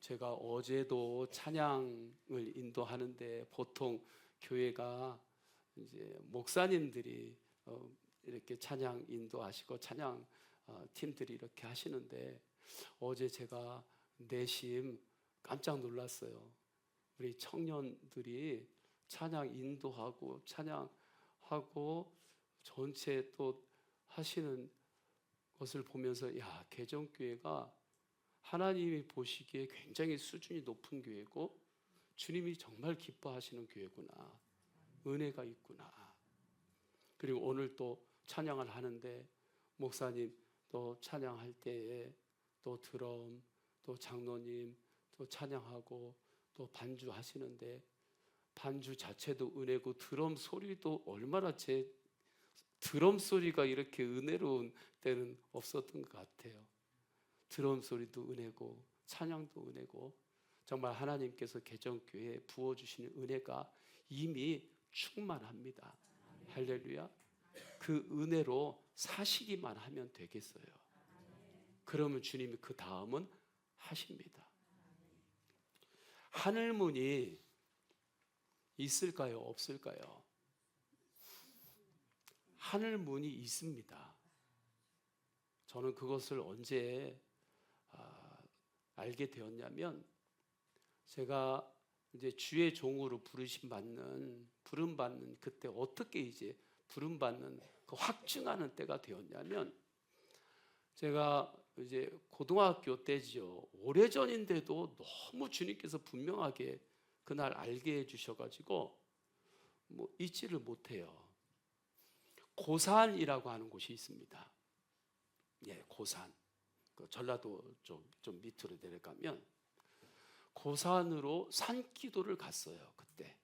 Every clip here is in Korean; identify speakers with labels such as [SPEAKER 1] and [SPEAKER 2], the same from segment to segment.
[SPEAKER 1] 제가 어제도 찬양을 인도하는데 보통 교회가 이제 목사님들이 이렇게 찬양 인도하시고 찬양 팀들이 이렇게 하시는데 어제 제가 내심 깜짝 놀랐어요. 우리 청년들이 찬양 인도하고 찬양하고 전체 또 하시는 것을 보면서 야, 개정교회가 하나님이 보시기에 굉장히 수준이 높은 교회고 주님이 정말 기뻐하시는 교회구나, 은혜가 있구나. 그리고 오늘 또 찬양을 하는데 목사님 또 찬양할 때에 또 드럼, 또 장로님 또 찬양하고 또 반주 하시는데 반주 자체도 은혜고 드럼 소리도 얼마나 제 드럼 소리가 이렇게 은혜로운 때는 없었던 것 같아요. 드럼 소리도 은혜고 찬양도 은혜고 정말 하나님께서 개정교회에 부어주시는 은혜가 이미 충만합니다. 할렐루야. 그 은혜로 사시기만 하면 되겠어요. 그러면 주님이 그 다음은 하십니다. 하늘문이 있을까요? 없을까요? 하늘문이 있습니다. 저는 그것을 언제 알게 되었냐면 제가 이제 주의 종으로 부름 받는 그때 어떻게 이제 부름 받는 그 확증하는 때가 되었냐면 제가 이제 고등학교 때죠. 오래전인데도 너무 주님께서 분명하게 그날 알게 해주셔가지고 뭐 잊지를 못해요. 고산이라고 하는 곳이 있습니다. 예, 고산. 그 전라도 좀 밑으로 내려가면 고산으로 산기도를 갔어요. 그때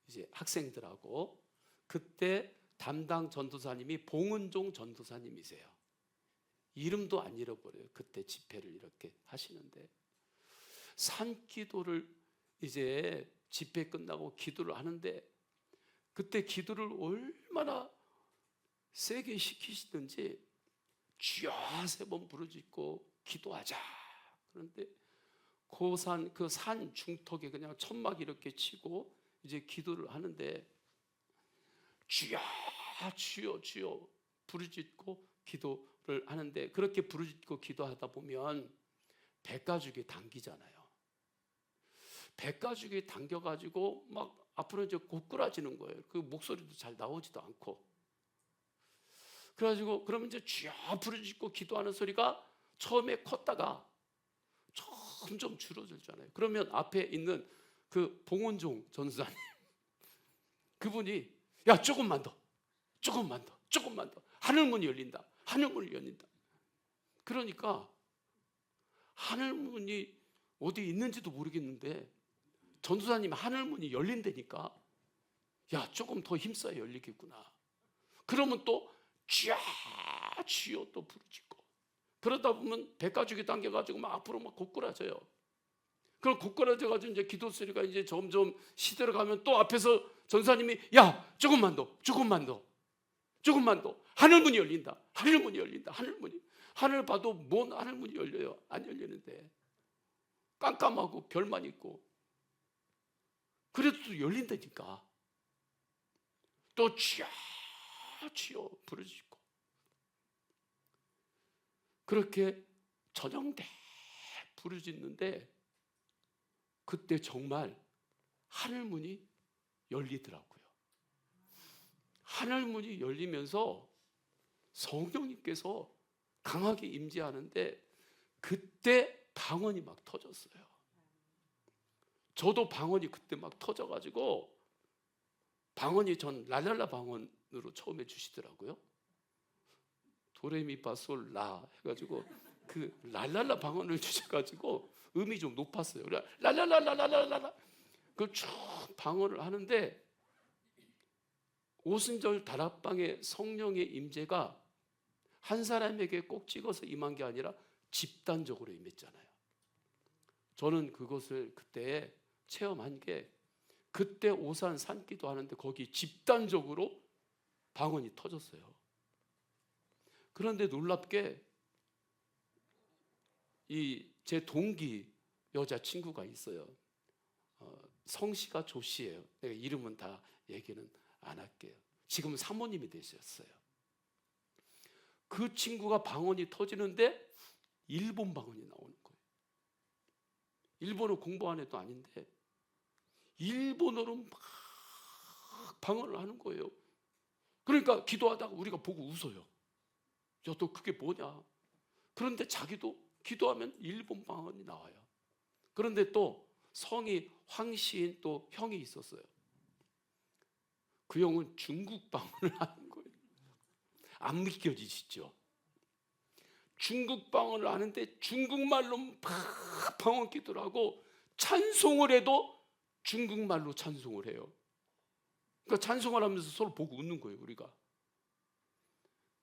[SPEAKER 1] 이제 학생들하고 그때 담당 전도사님이 봉은종 전도사님이세요. 이름도 안 잃어버려요. 그때 집회를 이렇게 하시는데 산기도를 이제 집회 끝나고 기도를 하는데 그때 기도를 얼마나 세게 시키시든지 주여 3번 부르짖고 기도하자. 그런데 그 산 중턱에 그냥 천막 이렇게 치고 이제 기도를 하는데 주여 주여 주여 부르짖고 기도를 하는데 그렇게 부르짖고 기도하다 보면 백가죽이 당기잖아요. 백가죽이 당겨가지고 막 앞으로 이제 고꾸라지는 거예요. 그 목소리도 잘 나오지도 않고. 그래가지고 그러면 이제 주여 부르짖고 기도하는 소리가 처음에 컸다가 점점 줄어들잖아요. 그러면 앞에 있는 그 봉원종 전사님 그분이 야 조금만 더 하늘문이 열린다. 하늘문이 열린다. 그러니까 하늘문이 어디 있는지도 모르겠는데 전도사님이 하늘문이 열린다니까 야 조금 더 힘써야 열리겠구나. 그러면 또 주여 주여 또 부르짖고 그러다 보면 백가죽이 당겨가지고 막 앞으로 막 고꾸라져요. 그럼 고꾸라져가지고 이제 기도 소리가 이제 점점 시들어가면 또 앞에서 전사님이 야 조금만 더 하늘문이 열린다. 하늘 봐도 뭔 하늘문이 열려요? 안 열리는데 깜깜하고 별만 있고 그래도 또 열린다니까 또 주여 부르짖고 그렇게 저녁내 부르짖는데 그때 정말 하늘문이 열리더라고요. 하늘문이 열리면서 성령님께서 강하게 임재하는데 그때 방언이 막 터졌어요. 저도 방언이 그때 막 터져가지고 방언이 전 랄랄라 방언으로 처음에 주시더라고요. 도레미파솔라 해가지고 그 랄랄라 방언을 주셔가지고 음이 좀 높았어요. 그래 랄랄랄랄랄랄라 그 쭉 방언을 하는데 오순절 다락방의 성령의 임재가 한 사람에게 꼭 찍어서 임한 게 아니라 집단적으로 임했잖아요. 저는 그것을 그때 체험한 게 그때 오산 산기도 하는데 거기 집단적으로 방언이 터졌어요. 그런데 놀랍게 이 제 동기 여자친구가 있어요. 성씨가 조씨예요. 내가 이름은 다 얘기는 안 할게요. 지금 사모님이 되셨어요. 그 친구가 방언이 터지는데 일본 방언이 나오는 거예요. 일본어 공부 안 해도 아닌데 일본어로 막 방언을 하는 거예요. 그러니까 기도하다가 우리가 보고 웃어요. 야, 너 그게 뭐냐? 그런데 자기도 기도하면 일본 방언이 나와요. 그런데 또 성이 황씨인 또 형이 있었어요. 그 형은 중국 방언을 하는 거예요. 안 믿겨지시죠? 중국 방언을 하는데 중국말로 막 방언 기도를 하고 찬송을 해도 중국말로 찬송을 해요. 그러니까 찬송을 하면서 서로 보고 웃는 거예요, 우리가.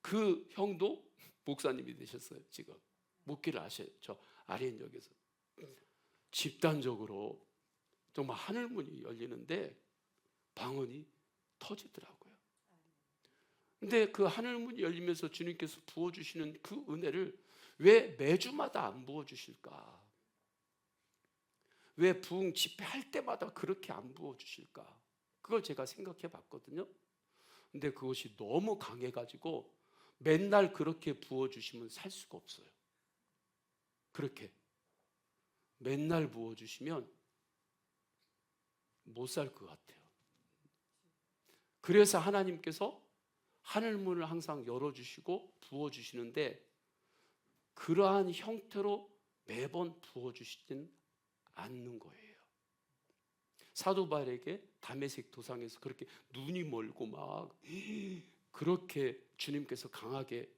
[SPEAKER 1] 그 형도 목사님이 되셨어요. 지금 목회를 하셔요. 저 아리엔역에서 집단적으로 정말 하늘문이 열리는데 방언이 터지더라고요. 근데 그 하늘문이 열리면서 주님께서 부어주시는 그 은혜를 왜 매주마다 안 부어주실까? 왜 부흥 집회할 때마다 그렇게 안 부어주실까? 그걸 제가 생각해 봤거든요. 근데 그것이 너무 강해가지고 맨날 그렇게 부어주시면 살 수가 없어요. 그렇게 맨날 부어주시면 못 살 것 같아요. 그래서 하나님께서 하늘문을 항상 열어주시고 부어주시는데 그러한 형태로 매번 부어주시진 않는 거예요. 사도 바울에게 다메섹 도상에서 그렇게 눈이 멀고 막 그렇게 주님께서 강하게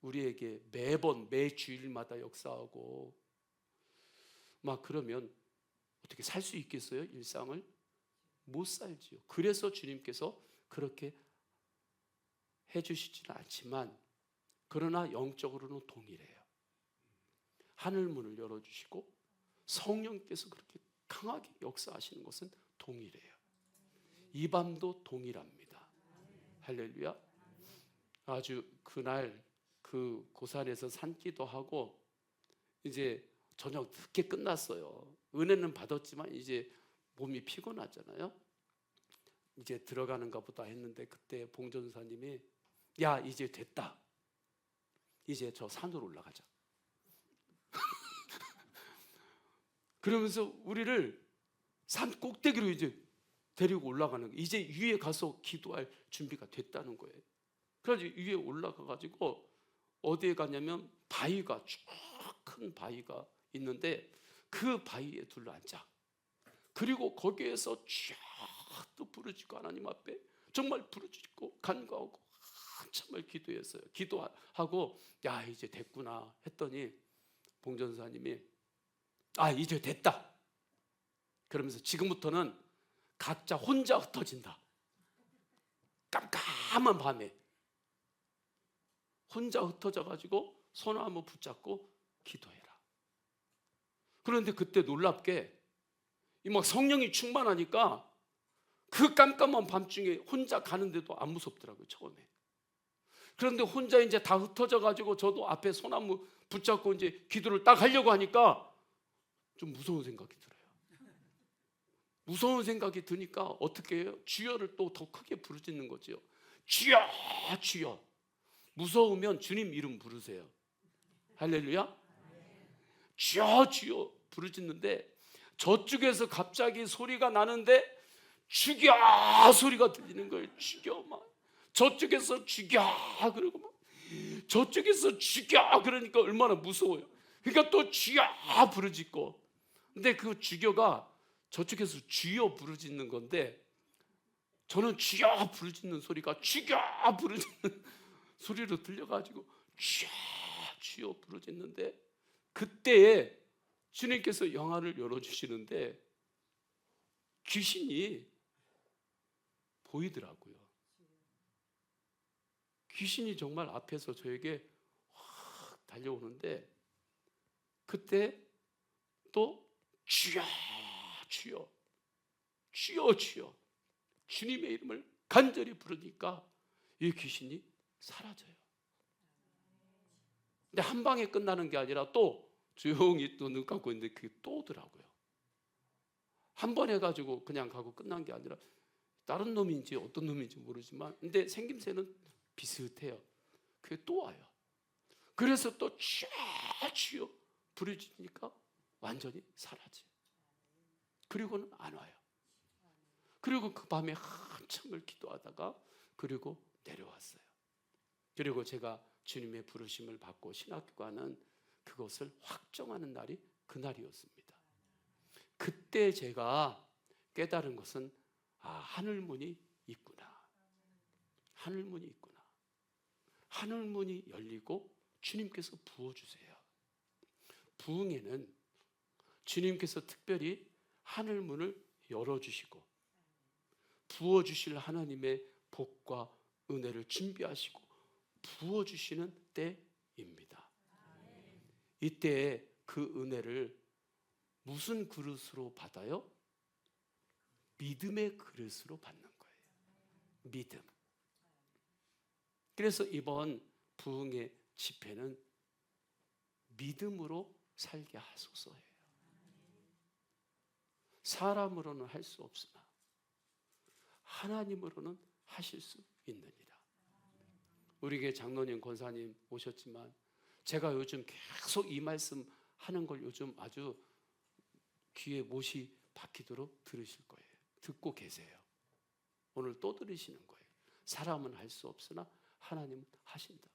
[SPEAKER 1] 우리에게 매번 매 주일마다 역사하고 막 그러면 어떻게 살 수 있겠어요? 일상을 못 살지요. 그래서 주님께서 그렇게 해주시지는 않지만 그러나 영적으로는 동일해요. 하늘문을 열어주시고 성령께서 그렇게 강하게 역사하시는 것은 동일해요. 이 밤도 동일합니다. 할렐루야. 아주 그날 그 고산에서 산기도 하고 이제 저녁 늦게 끝났어요. 은혜는 받았지만 이제 몸이 피곤하잖아요. 이제 들어가는가 보다 했는데 그때 봉전사님이 야 이제 됐다. 이제 저 산으로 올라가자. 그러면서 우리를 산 꼭대기로 이제 데리고 올라가는 거예요. 이제 위에 가서 기도할 준비가 됐다는 거예요. 그래서 위에 올라가가지고 어디에 가냐면 바위가 쭉 큰 바위가 있는데 그 바위에 둘러앉아. 그리고 거기에서 쫙 또 부르짖고 하나님 앞에 정말 부르짖고 간구하고 한참을 기도했어요. 기도하고 야 이제 됐구나 했더니 봉전사님이 아 이제 됐다. 그러면서 지금부터는 각자 혼자 흩어진다. 깜깜한 밤에 혼자 흩어져 가지고 소나무 붙잡고 기도해라. 그런데 그때 놀랍게 이 막 성령이 충만하니까 그 깜깜한 밤중에 혼자 가는데도 안 무섭더라고요, 처음에. 그런데 혼자 이제 다 흩어져 가지고 저도 앞에 소나무 붙잡고 이제 기도를 딱 하려고 하니까 좀 무서운 생각이 들어요. 무서운 생각이 드니까 어떻게 해요? 주여를 또 더 크게 부르짖는 거죠. 주여, 주여. 무서우면 주님 이름 부르세요. 할렐루야. 주여, 주여 부르짖는데 저쪽에서 갑자기 소리가 나는데 죽여 소리가 들리는 거예요. 죽여 막. 저쪽에서 죽여 그러고 막 저쪽에서 죽여 그러니까 얼마나 무서워요. 그러니까 또 주여 부르짖고. 근데 그 죽여가 저쪽에서 주여 부르짖는 건데 저는 주여 부르짖는 소리가 죽여 부르짖는 소리로 들려가지고 주여 주여 부르짖는데 그때에 주님께서 영안을 열어주시는데 귀신이 보이더라고요. 귀신이 정말 앞에서 저에게 확 달려오는데 그때 또 주여 주여 주여 주여 주님의 이름을 간절히 부르니까 이 귀신이 사라져요. 근데 한 방에 끝나는 게 아니라 또 조용히 또 눈 감고 있는데 그게 또 오더라고요. 한 번 해가지고 그냥 가고 끝난 게 아니라 다른 놈인지 어떤 놈인지 모르지만 근데 생김새는 비슷해요. 그게 또 와요. 그래서 또 쥐어 부르짖으니까 완전히 사라져요. 그리고는 안 와요. 그리고 그 밤에 한참을 기도하다가 그리고 내려왔어요. 그리고 제가 주님의 부르심을 받고 신학교 가는 그것을 확정하는 날이 그날이었습니다. 그때 제가 깨달은 것은 하늘문이 있구나. 하늘문이 있구나. 하늘문이 열리고 주님께서 부어주세요. 부흥에는 주님께서 특별히 하늘문을 열어주시고 부어주실 하나님의 복과 은혜를 준비하시고 부어주시는 때입니다. 이때 그 은혜를 무슨 그릇으로 받아요? 믿음의 그릇으로 받는 거예요. 믿음. 그래서 이번 부흥의 집회는 믿음으로 살게 하소서예요. 사람으로는 할 수 없으나 하나님으로는 하실 수 있느니라. 우리 교회 장로님, 권사님 오셨지만 제가 요즘 계속 이 말씀 하는 걸 요즘 아주 귀에 못이 박히도록 들으실 거예요. 듣고 계세요. 오늘 또 들으시는 거예요. 사람은 할 수 없으나 하나님은 하신다.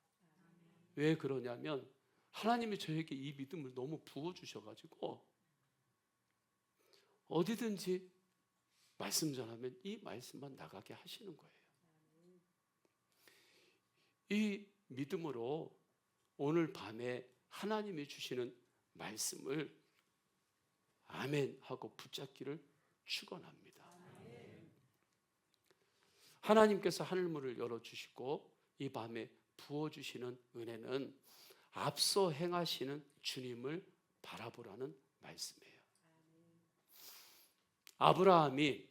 [SPEAKER 1] 왜 그러냐면 하나님이 저에게 이 믿음을 너무 부어주셔가지고 어디든지 말씀 전하면 이 말씀만 나가게 하시는 거예요. 이 믿음으로 오늘 밤에 하나님이 주시는 말씀을 아멘 하고 붙잡기를 축원합니다. 하나님께서 하늘문을 열어주시고 이 밤에 부어주시는 은혜는 앞서 행하시는 주님을 바라보라는 말씀이에요. 아브라함이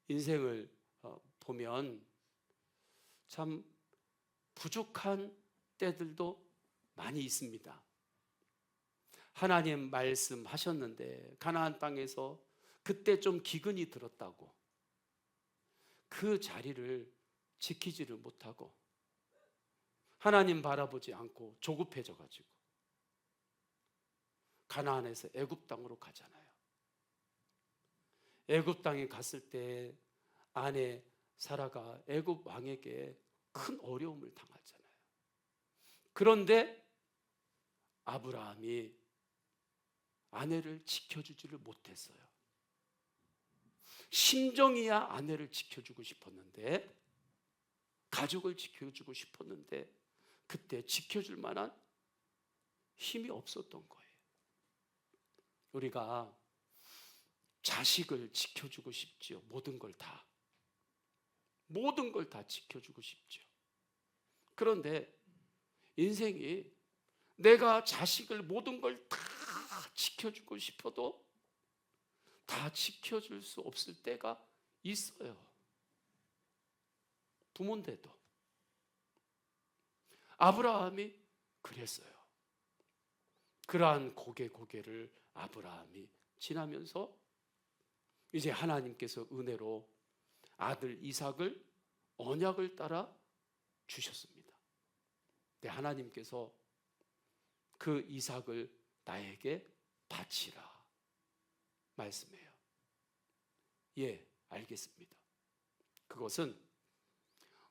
[SPEAKER 1] 인생을 보면 참 부족한 때들도 많이 있습니다. 하나님 말씀하셨는데 가나안 땅에서 그때 좀 기근이 들었다고 그 자리를 지키지를 못하고 하나님 바라보지 않고 조급해져가지고 가나안에서 애굽 땅으로 가잖아요. 애굽 땅에 갔을 때 아내 사라가 애굽 왕에게 큰 어려움을 당하잖아요. 그런데 아브라함이 아내를 지켜주지를 못했어요. 심정이야 아내를 지켜주고 싶었는데 가족을 지켜주고 싶었는데 그때 지켜줄 만한 힘이 없었던 거예요. 우리가 자식을 지켜주고 싶지요. 모든 걸 다 지켜주고 싶죠. 그런데 인생이 내가 자식을 모든 걸 다 지켜주고 싶어도 다 지켜줄 수 없을 때가 있어요. 부모인데도. 아브라함이 그랬어요. 그러한 고개를 아브라함이 지나면서 이제 하나님께서 은혜로 아들 이삭을 언약을 따라 주셨습니다. 근데 하나님께서 그 이삭을 나에게 바치라 말씀해요. 예, 알겠습니다. 그것은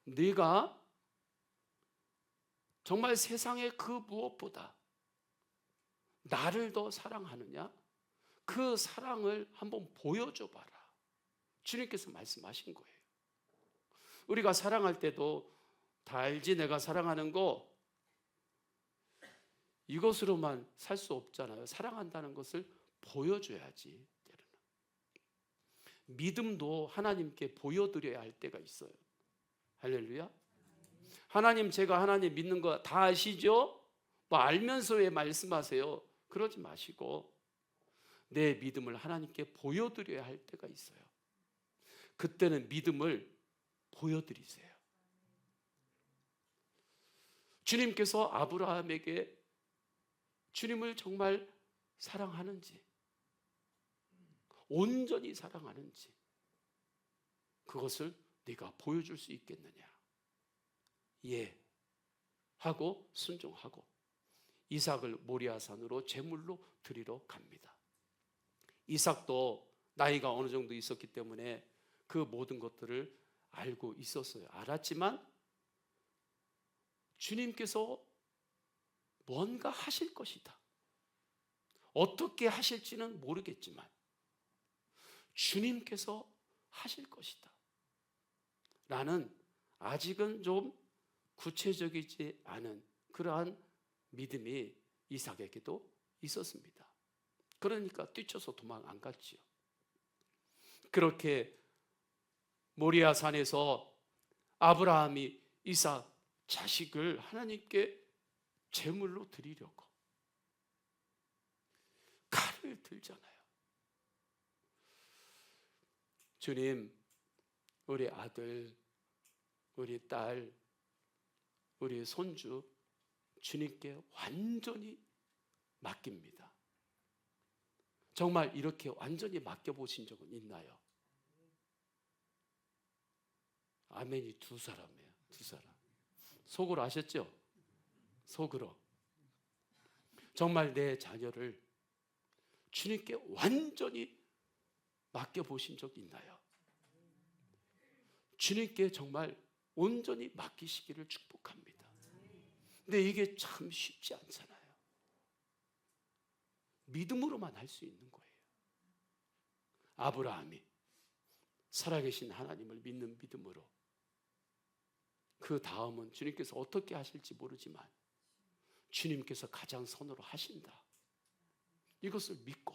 [SPEAKER 1] 네가 정말 세상의 그 무엇보다 나를 더 사랑하느냐? 그 사랑을 한번 보여줘 봐라. 주님께서 말씀하신 거예요. 우리가 사랑할 때도 다 알지 내가 사랑하는 거 이것으로만 살 수 없잖아요. 사랑한다는 것을 보여줘야지. 믿음도 하나님께 보여드려야 할 때가 있어요. 할렐루야. 하나님, 제가 하나님 믿는 거 다 아시죠? 뭐 알면서 왜 말씀하세요? 그러지 마시고 내 믿음을 하나님께 보여드려야 할 때가 있어요. 그때는 믿음을 보여드리세요. 주님께서 아브라함에게 주님을 정말 사랑하는지, 온전히 사랑하는지, 그것을 네가 보여줄 수 있겠느냐. 예 하고 순종하고 이삭을 모리아산으로 제물로 드리러 갑니다. 이삭도 나이가 어느 정도 있었기 때문에 그 모든 것들을 알고 있었어요. 알았지만 주님께서 뭔가 하실 것이다. 어떻게 하실지는 모르겠지만 주님께서 하실 것이다 라는 아직은 좀 구체적이지 않은 그러한 믿음이 이삭에게도 있었습니다. 그러니까 뛰쳐서 도망 안 갔지요. 그렇게 모리아산에서 아브라함이 이삭 자식을 하나님께 제물로 드리려고 칼을 들잖아요. 주님, 우리 아들, 우리 딸, 우리 손주 주님께 완전히 맡깁니다. 정말 이렇게 완전히 맡겨보신 적은 있나요? 아멘이 두 사람이에요. 두 사람. 속으로 아셨죠? 속으로. 정말 내 자녀를 주님께 완전히 맡겨보신 적 있나요? 주님께 정말 온전히 맡기시기를 축복합니다. 근데 이게 참 쉽지 않잖아요. 믿음으로만 할 수 있는 거예요. 아브라함이 살아계신 하나님을 믿는 믿음으로, 그 다음은 주님께서 어떻게 하실지 모르지만 주님께서 가장 선으로 하신다, 이것을 믿고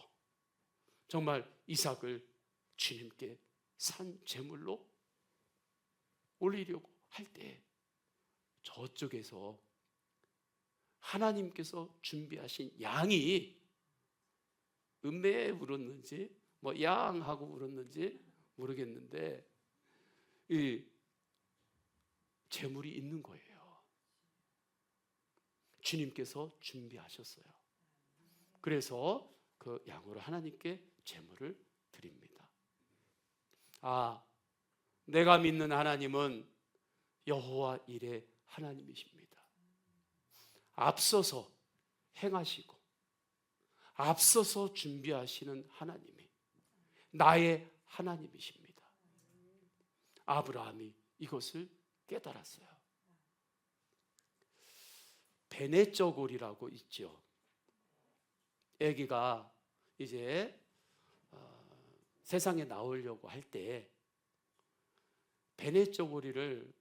[SPEAKER 1] 정말 이삭을 주님께 산 제물로 올리려고 할 때 저쪽에서 하나님께서 준비하신 양이 음매에 울었는지 뭐 양하고 울었는지 모르겠는데 이 제물이 있는 거예요. 주님께서 준비하셨어요. 그래서 그 양으로 하나님께 제물을 드립니다. 아, 내가 믿는 하나님은 여호와 일의 하나님이십니다. 앞서서 행하시고 앞서서 준비하시는 하나님이 나의 하나님이십니다. 아브라함이 이것을 깨달았어요. 베네쩌골이라고 있죠. 아기가 이제 세상에 나오려고 할 때 베네쩌고리를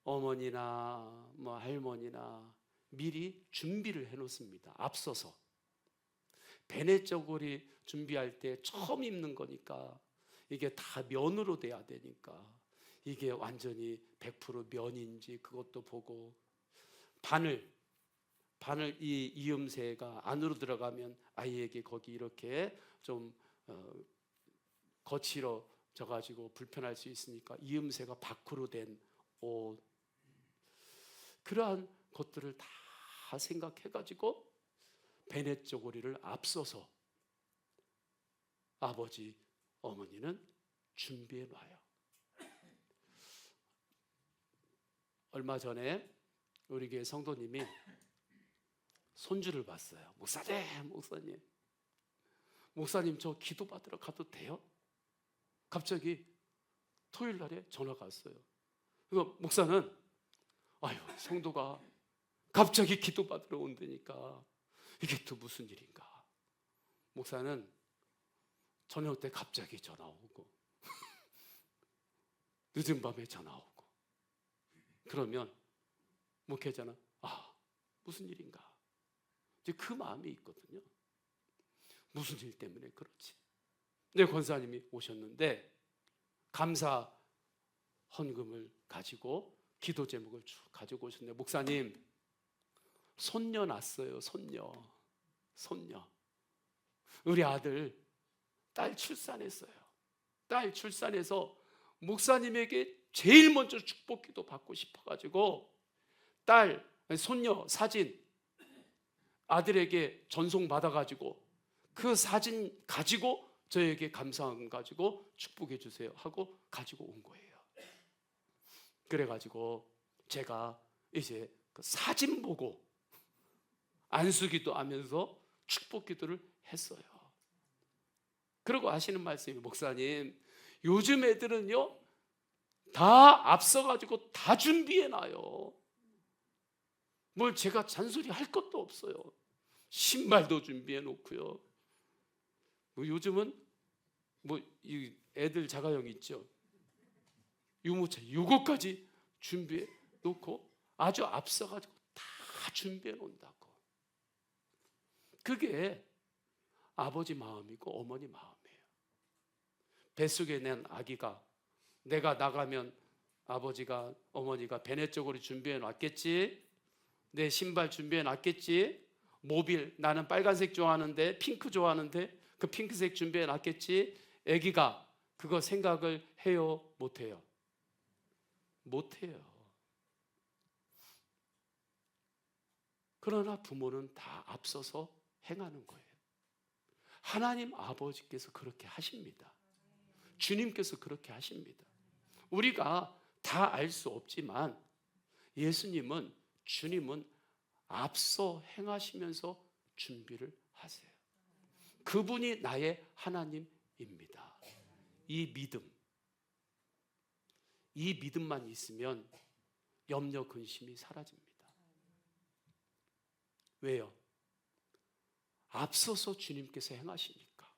[SPEAKER 1] 어머니나 뭐 할머니나 미리 준비를 해놓습니다. 앞서서. 베네쩌고리 준비할 때 처음 입는 거니까 이게 다 면으로 돼야 되니까 이게 완전히 100% 면인지 그것도 보고, 바늘 이 이음새가 안으로 들어가면 아이에게 거기 이렇게 좀 거칠어져 가지고 불편할 수 있으니까 이음새가 밖으로 된 옷, 그러한 것들을 다 생각해 가지고 베네쩌고리를 앞서서 아버지 어머니는 준비해 놔요. 얼마 전에 우리 교회 성도님이 손주를 봤어요. 목사님 저 기도 받으러 가도 돼요? 갑자기 토요일 날에 전화가 왔어요. 그래서 목사는 아유, 성도가 갑자기 기도 받으러 온다니까 이게 또 무슨 일인가. 목사는 저녁 때 갑자기 전화 오고 늦은 밤에 전화 오고 그러면 목회자는 아, 무슨 일인가. 이제 그 마음이 있거든요. 무슨 일 때문에 그렇지. 네, 권사님이 오셨는데 감사 헌금을 가지고 기도 제목을 쭉 가지고 오셨는데, 목사님 손녀 낳았어요. 손녀. 우리 아들 딸 출산했어요. 딸 출산해서 목사님에게 제일 먼저 축복기도 받고 싶어가지고 손녀 사진 아들에게 전송받아가지고 그 사진 가지고 저에게 감사함 가지고 축복해 주세요 하고 가지고 온 거예요. 그래가지고 제가 이제 그 사진 보고 안수기도 하면서 축복 기도를 했어요. 그러고 하시는 말씀이, 목사님, 요즘 애들은요 다 앞서가지고 다 준비해놔요. 뭘 제가 잔소리 할 것도 없어요. 신발도 준비해 놓고요. 요즘은 이 애들 자가용 있죠, 유모차 요거까지 준비해 놓고 아주 앞서가지고 다 준비해 놓는다고. 그게 아버지 마음이고 어머니 마음이에요. 뱃속에 낸 아기가 내가 나가면 아버지가 어머니가 베네 쪽으로 준비해 놨겠지, 내 신발 준비해 놨겠지, 모빌 나는 빨간색 좋아하는데 핑크 좋아하는데 그 핑크색 준비해 놨겠지. 아기가 그거 생각을 해요, 못해요? 못해요. 그러나 부모는 다 앞서서 행하는 거예요. 하나님 아버지께서 그렇게 하십니다. 주님께서 그렇게 하십니다. 우리가 다 알 수 없지만 예수님은, 주님은 앞서 행하시면서 준비를 하세요. 그분이 나의 하나님입니다. 이 믿음만 있으면 염려 근심이 사라집니다. 왜요? 앞서서 주님께서 행하시니까.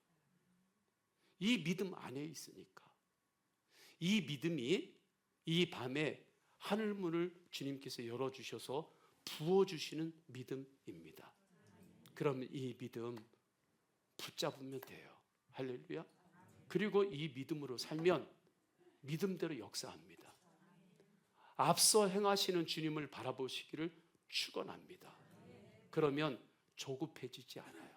[SPEAKER 1] 이 믿음 안에 있으니까. 이 믿음이 이 밤에 하늘문을 주님께서 열어주셔서 부어주시는 믿음입니다. 그럼 이 믿음 붙잡으면 돼요. 할렐루야. 그리고 이 믿음으로 살면 믿음대로 역사합니다. 앞서 행하시는 주님을 바라보시기를 축원합니다. 그러면 조급해지지 않아요.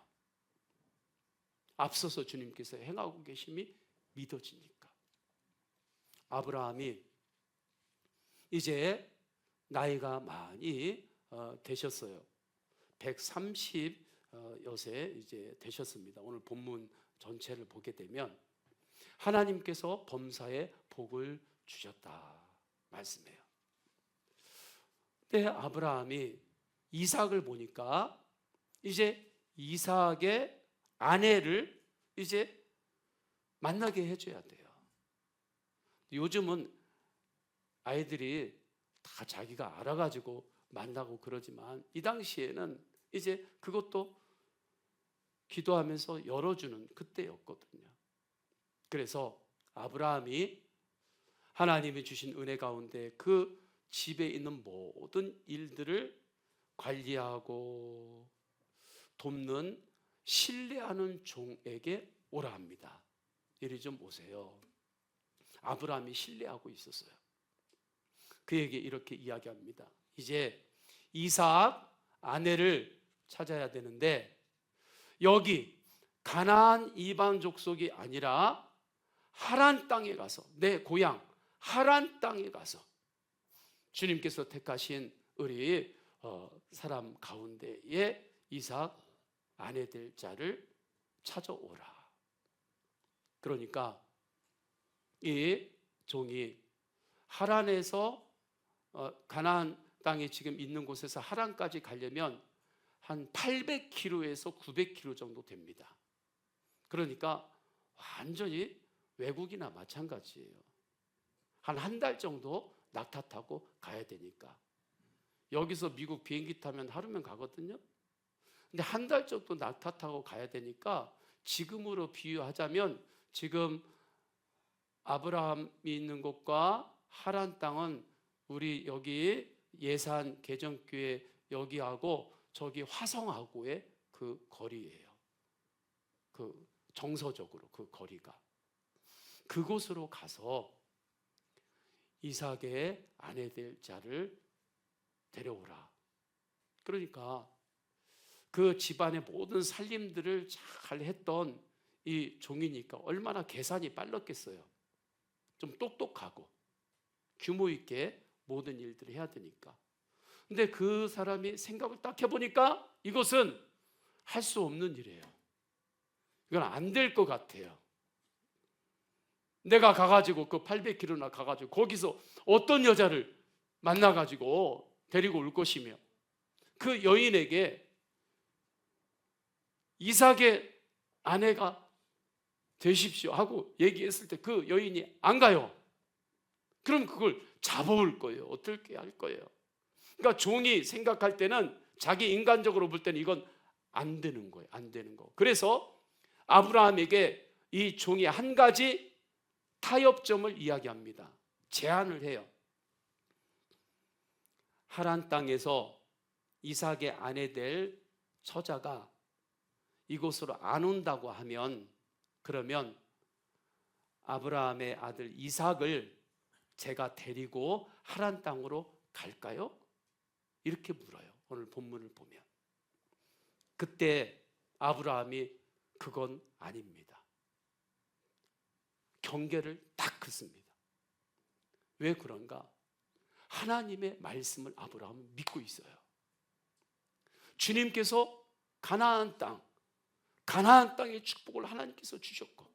[SPEAKER 1] 앞서서 주님께서 행하고 계심이 믿어지니까. 아브라함이 이제 나이가 많이 되셨어요. 130여세 이제 되셨습니다. 오늘 본문 전체를 보게 되면 하나님께서 범사에 복을 주셨다 말씀해요. 근데 아브라함이 이삭을 보니까 이제 이삭의 아내를 이제 만나게 해줘야 돼요. 요즘은 아이들이 다 자기가 알아가지고 만나고 그러지만 이 당시에는 이제 그것도 기도하면서 열어주는 그때였거든요. 그래서 아브라함이 하나님이 주신 은혜 가운데 그 집에 있는 모든 일들을 관리하고 돕는 신뢰하는 종에게 오라 합니다. 이리 좀 오세요. 아브라함이 신뢰하고 있었어요. 그에게 이렇게 이야기합니다. 이제 이삭 아내를 찾아야 되는데 여기 가나안 이방 족속이 아니라 하란 땅에 가서, 내 고향 하란 땅에 가서 주님께서 택하신 우리 사람 가운데에 이삭 아내 될 자를 찾아오라. 그러니까 이 종이 하란에서 가나안 땅에 지금 있는 곳에서 하란까지 가려면 한 800km에서 900km 정도 됩니다. 그러니까 완전히 외국이나 마찬가지예요. 한 달 정도 낙타 타고 가야 되니까. 여기서 미국 비행기 타면 하루면 가거든요. 근데 한 달 정도 낙타 타고 가야 되니까 지금으로 비유하자면 지금 아브라함이 있는 곳과 하란 땅은 우리 여기 예산 개정교회 여기하고 저기 화성하고의 그 거리예요. 그 정서적으로 그 거리가. 그곳으로 가서 이삭의 아내 될 자를 데려오라. 그러니까 그 집안의 모든 살림들을 잘 했던 이 종이니까 얼마나 계산이 빨랐겠어요. 좀 똑똑하고 규모 있게 모든 일들을 해야 되니까. 근데 그 사람이 생각을 딱 해보니까 이것은 할 수 없는 일이에요. 이건 안 될 것 같아요. 내가 가가지고 그 800km나 가가지고 거기서 어떤 여자를 만나가지고 데리고 올 것이며, 그 여인에게 이삭의 아내가 되십시오 하고 얘기했을 때 그 여인이 안 가요. 그럼 그걸 잡아올 거예요. 어떻게 할 거예요? 그러니까 종이 생각할 때는, 자기 인간적으로 볼 때는 이건 안 되는 거예요. 안 되는 거. 그래서 아브라함에게 이 종이 한 가지 타협점을 이야기합니다. 제안을 해요. 하란 땅에서 이삭의 아내 될 처자가 이곳으로 안 온다고 하면, 그러면 아브라함의 아들 이삭을 제가 데리고 하란 땅으로 갈까요? 이렇게 물어요. 오늘 본문을 보면. 그때 아브라함이 그건 아닙니다. 경계를 딱 긋습니다. 왜 그런가? 하나님의 말씀을 아브라함은 믿고 있어요. 주님께서 가나안 땅의 축복을 하나님께서 주셨고,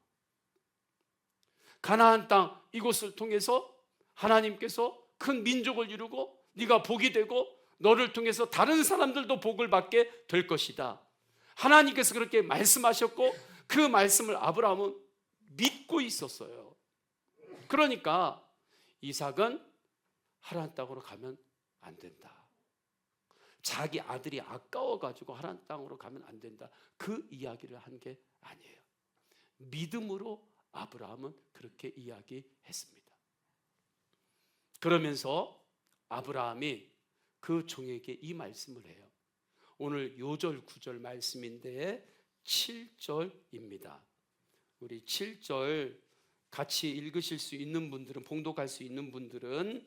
[SPEAKER 1] 가나안 땅 이곳을 통해서 하나님께서 큰 민족을 이루고 네가 복이 되고 너를 통해서 다른 사람들도 복을 받게 될 것이다. 하나님께서 그렇게 말씀하셨고 그 말씀을 아브라함은 믿고 있었어요. 그러니까 이삭은 하란 땅으로 가면 안 된다. 자기 아들이 아까워가지고 하란 땅으로 가면 안 된다. 그 이야기를 한 게 아니에요. 믿음으로 아브라함은 그렇게 이야기했습니다. 그러면서 아브라함이 그 종에게 이 말씀을 해요. 오늘 요절 9절 말씀인데 7절입니다. 우리 7절 같이 읽으실 수 있는 분들은, 봉독할 수 있는 분들은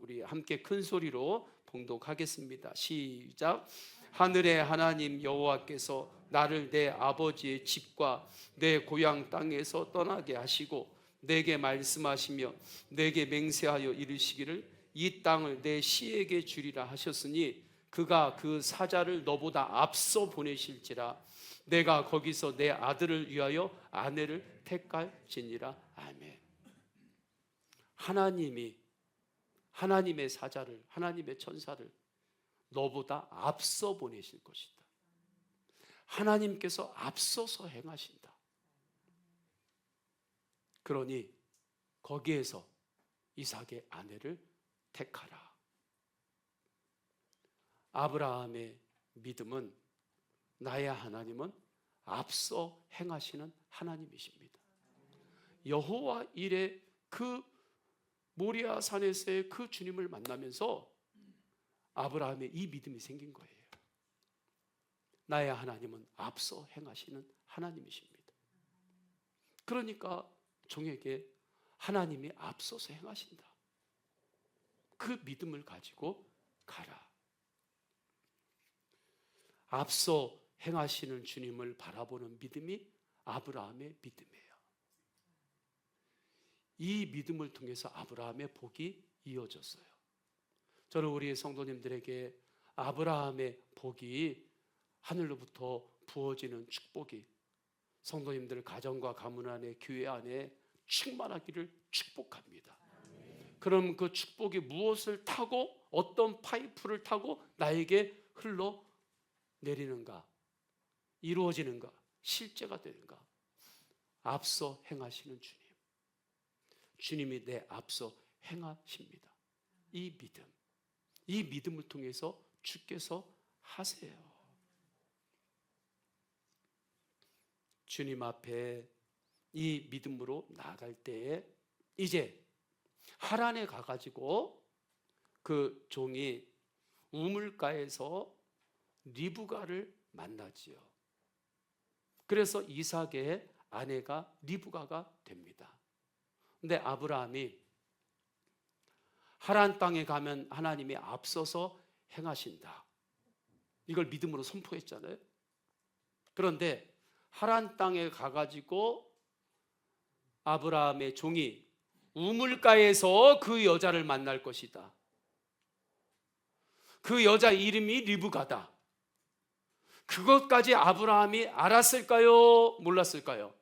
[SPEAKER 1] 우리 함께 큰 소리로 봉독하겠습니다. 시작. 하늘의 하나님 여호와께서 나를 내 아버지의 집과 내 고향 땅에서 떠나게 하시고 내게 말씀하시며 내게 맹세하여 이르시기를 이 땅을 내 씨에게 주리라 하셨으니 그가 그 사자를 너보다 앞서 보내실지라 내가 거기서 내 아들을 위하여 아내를 택할지니라. 아멘. 하나님이 하나님의 사자를, 하나님의 천사를 너보다 앞서 보내실 것이다. 하나님께서 앞서서 행하신다. 그러니 거기에서 이삭의 아내를 택하라. 아브라함의 믿음은, 나의 하나님은 앞서 행하시는 하나님이십니다. 여호와 일에 그 모리아 산에서의 그 주님을 만나면서 아브라함의 이 믿음이 생긴 거예요. 나의 하나님은 앞서 행하시는 하나님이십니다. 그러니까 종에게 하나님이 앞서서 행하신다. 그 믿음을 가지고 가라. 앞서 행하시는 주님을 바라보는 믿음이 아브라함의 믿음이에요. 이 믿음을 통해서 아브라함의 복이 이어졌어요. 저는 우리 성도님들에게 아브라함의 복이, 하늘로부터 부어지는 축복이 성도님들 가정과 가문 안에, 교회 안에 충만하기를 축복합니다. 그럼 그 축복이 무엇을 타고, 어떤 파이프를 타고 나에게 흘러 내리는가, 이루어지는가, 실제가 되는가? 앞서 행하시는 주님, 주님이 내 앞서 행하십니다. 이 믿음, 이 믿음을 통해서 주께서 하세요. 주님 앞에 이 믿음으로 나아갈 때에 이제 하란에 가가지고 그 종이 우물가에서 리브가를 만나지요. 그래서 이삭의 아내가 리브가가 됩니다. 근데 아브라함이 하란 땅에 가면 하나님이 앞서서 행하신다, 이걸 믿음으로 선포했잖아요. 그런데 하란 땅에 가가지고 아브라함의 종이 우물가에서 그 여자를 만날 것이다. 그 여자 이름이 리브가다. 그것까지 아브라함이 알았을까요? 몰랐을까요?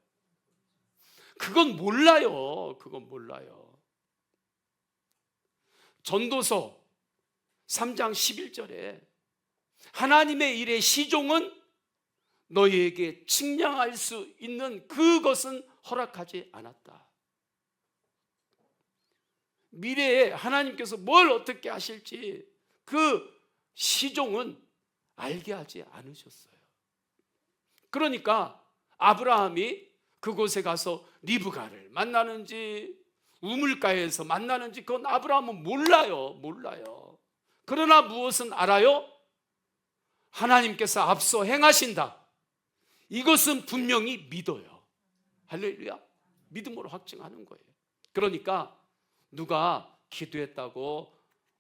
[SPEAKER 1] 그건 몰라요. 그건 몰라요. 전도서 3장 11절에 하나님의 일의 시종은 너희에게 측량할 수 있는 그것은 허락하지 않았다. 미래에 하나님께서 뭘 어떻게 하실지 그 시종은 알게 하지 않으셨어요. 그러니까 아브라함이 그곳에 가서 리브가를 만나는지 우물가에서 만나는지 그건 아브라함은 몰라요. 그러나 무엇은 알아요? 하나님께서 앞서 행하신다. 이것은 분명히 믿어요. 할렐루야. 믿음으로 확증하는 거예요. 그러니까 누가 기도했다고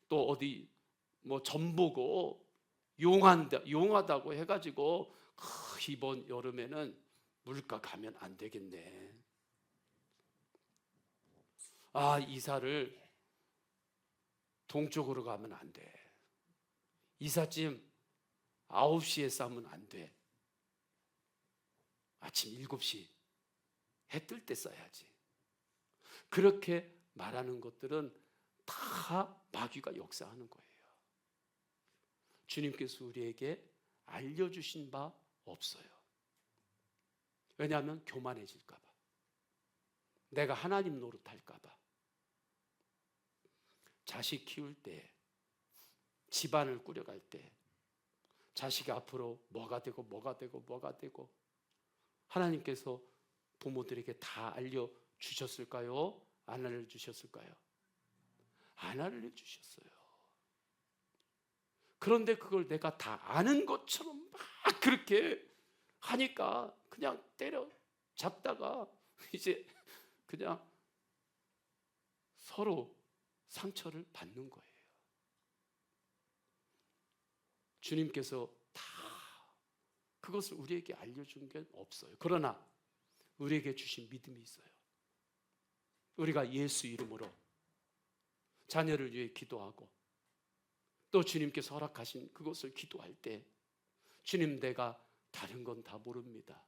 [SPEAKER 1] 또 어디 뭐 전보고 용하다고 해가지고 이번 여름에는 물가 가면 안 되겠네. 이사를 동쪽으로 가면 안 돼. 이삿짐 9시에 싸면 안 돼. 아침 7시 해 뜰 때 써야지. 그렇게 말하는 것들은 다 마귀가 역사하는 거예요. 주님께서 우리에게 알려주신 바 없어요. 왜냐하면 교만해질까 봐. 내가 하나님 노릇할까 봐. 자식 키울 때, 집안을 꾸려갈 때 자식이 앞으로 뭐가 되고 하나님께서 부모들에게 다 알려주셨을까요? 안 알려주셨을까요? 안 알려주셨어요. 그런데 그걸 내가 다 아는 것처럼 막 그렇게 하니까 그냥 때려 잡다가 이제 그냥 서로 상처를 받는 거예요. 주님께서 다 그것을 우리에게 알려준 게 없어요. 그러나 우리에게 주신 믿음이 있어요. 우리가 예수 이름으로 자녀를 위해 기도하고 또 주님께서 허락하신 그것을 기도할 때 주님, 내가 다른 건 다 모릅니다.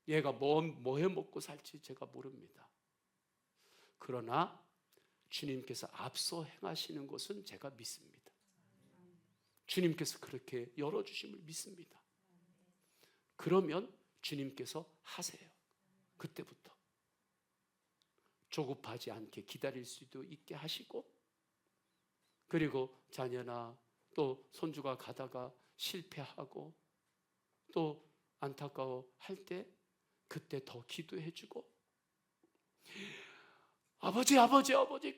[SPEAKER 1] 얘가 뭐 해먹고 살지 제가 모릅니다. 그러나 주님께서 앞서 행하시는 것은 제가 믿습니다. 주님께서 그렇게 열어주심을 믿습니다. 그러면 주님께서 하세요. 그때부터 조급하지 않게 기다릴 수도 있게 하시고, 그리고 자녀나 또 손주가 가다가 실패하고 또 안타까워 할 때 그때 더 기도해주고, 아버지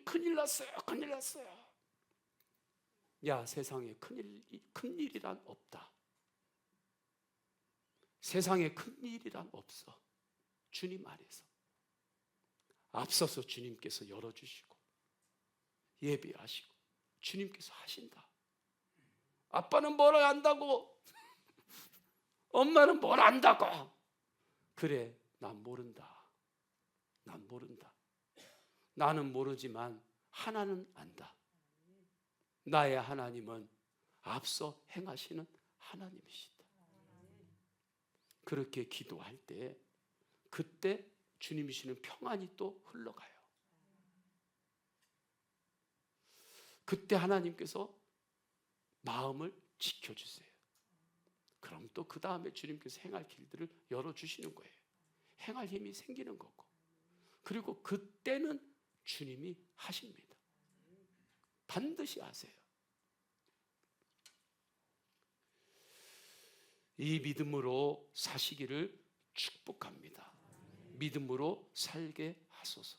[SPEAKER 1] 큰일 났어요. 야, 세상에 큰일이란 없다. 세상에 큰일이란 없어. 주님 안에서 앞서서 주님께서 열어주시고 예배하시고 주님께서 하신다. 아빠는 뭘 안다고, 엄마는 뭘 안다고. 그래, 난 모른다. 나는 모르지만 하나는 안다. 나의 하나님은 앞서 행하시는 하나님이시다. 그렇게 기도할 때 그때 주님이 주시는 평안이 또 흘러가요. 그때 하나님께서 마음을 지켜주세요. 그럼 또 그 다음에 주님께서 행할 길들을 열어주시는 거예요. 행할 힘이 생기는 거고, 그리고 그때는 주님이 하십니다. 반드시 하세요. 이 믿음으로 사시기를 축복합니다. 믿음으로 살게 하소서.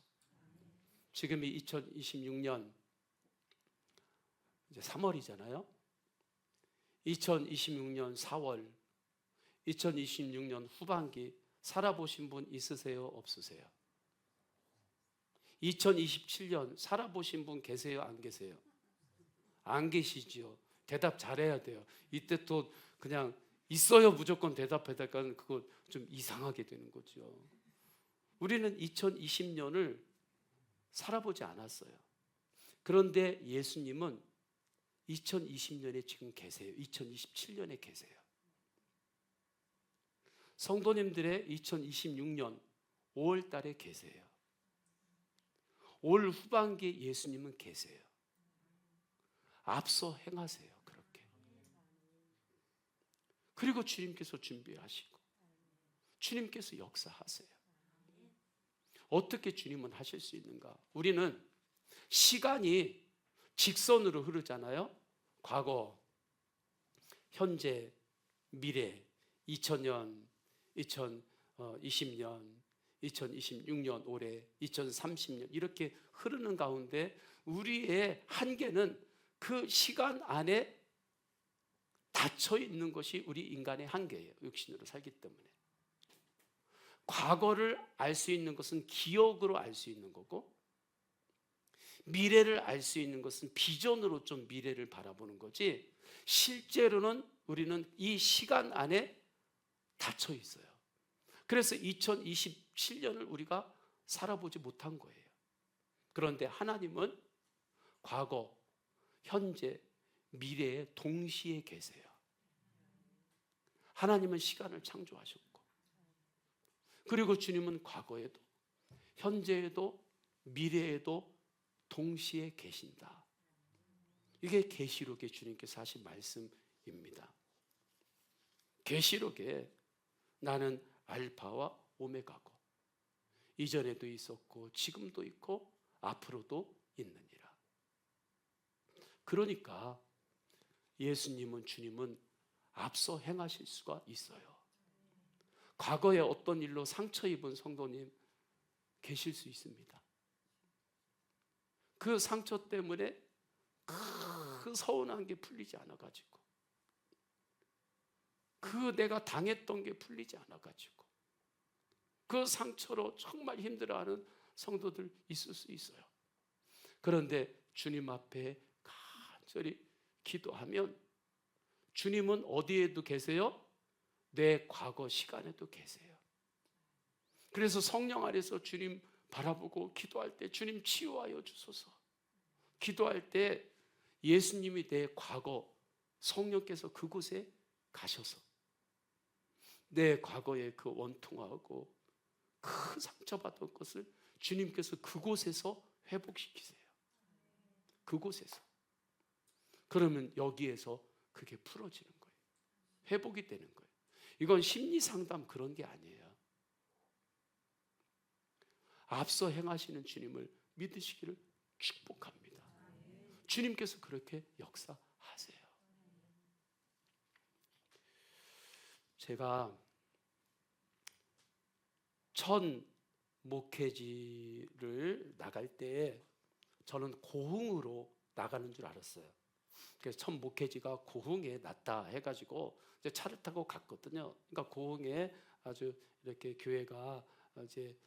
[SPEAKER 1] 지금이 2026년 이제 3월이잖아요. 2026년 4월, 2026년 후반기 살아보신 분 있으세요? 없으세요? 2027년 살아보신 분 계세요? 안 계세요? 안 계시지요. 대답 잘해야 돼요. 이때 또 그냥 있어요 무조건 대답하다가 그거 좀 이상하게 되는 거죠. 우리는 2020년을 살아보지 않았어요. 그런데 예수님은 2020년에 지금 계세요. 2027년에 계세요. 성도님들의 2026년 5월 달에 계세요. 올 후반기에 예수님은 계세요. 앞서 행하세요. 그렇게. 그리고 주님께서 준비하시고 주님께서 역사하세요. 어떻게 주님은 하실 수 있는가? 우리는 시간이 직선으로 흐르잖아요. 과거, 현재, 미래, 2000년, 2020년, 2026년, 올해, 2030년 이렇게 흐르는 가운데 우리의 한계는 그 시간 안에 닫혀 있는 것이 우리 인간의 한계예요. 육신으로 살기 때문에. 과거를 알 수 있는 것은 기억으로 알 수 있는 거고, 미래를 알 수 있는 것은 비전으로 좀 미래를 바라보는 거지, 실제로는 우리는 이 시간 안에 닫혀 있어요. 그래서 2027년을 우리가 살아보지 못한 거예요. 그런데 하나님은 과거, 현재, 미래에 동시에 계세요. 하나님은 시간을 창조하셨고, 그리고 주님은 과거에도, 현재에도, 미래에도 동시에 계신다. 이게 계시록에 주님께서 하신 말씀입니다. 계시록에 나는 알파와 오메가고 이전에도 있었고 지금도 있고 앞으로도 있느니라. 그러니까 예수님은, 주님은 앞서 행하실 수가 있어요. 과거에 어떤 일로 상처 입은 성도님 계실 수 있습니다. 그 상처 때문에 그 서운한 게 풀리지 않아가지고, 그 내가 당했던 게 풀리지 않아가지고 그 상처로 정말 힘들어하는 성도들 있을 수 있어요. 그런데 주님 앞에 간절히 기도하면 주님은 어디에도 계세요? 내 과거 시간에도 계세요. 그래서 성령 안에서 주님 바라보고 기도할 때 주님 치유하여 주소서, 기도할 때 예수님이 내 과거, 성령께서 그곳에 가셔서 내 과거의 그 원통하고 큰 상처받은 것을 주님께서 그곳에서 회복시키세요. 그곳에서. 그러면 여기에서 그게 풀어지는 거예요. 회복이 되는 거예요. 이건 심리상담 그런 게 아니에요. 앞서 행하시는 주님을 믿으시기를 축복합니다. 주님께서 그렇게 역사하세요. 제가 첫 목회지를 나갈 때 저는 고흥으로 나가는 줄 알았어요. 그래서 첫 목회지가 고흥에 났다 해가지고 이제 차를 타고 갔거든요. 그러니까 고흥에 아주 이렇게 교회가 이제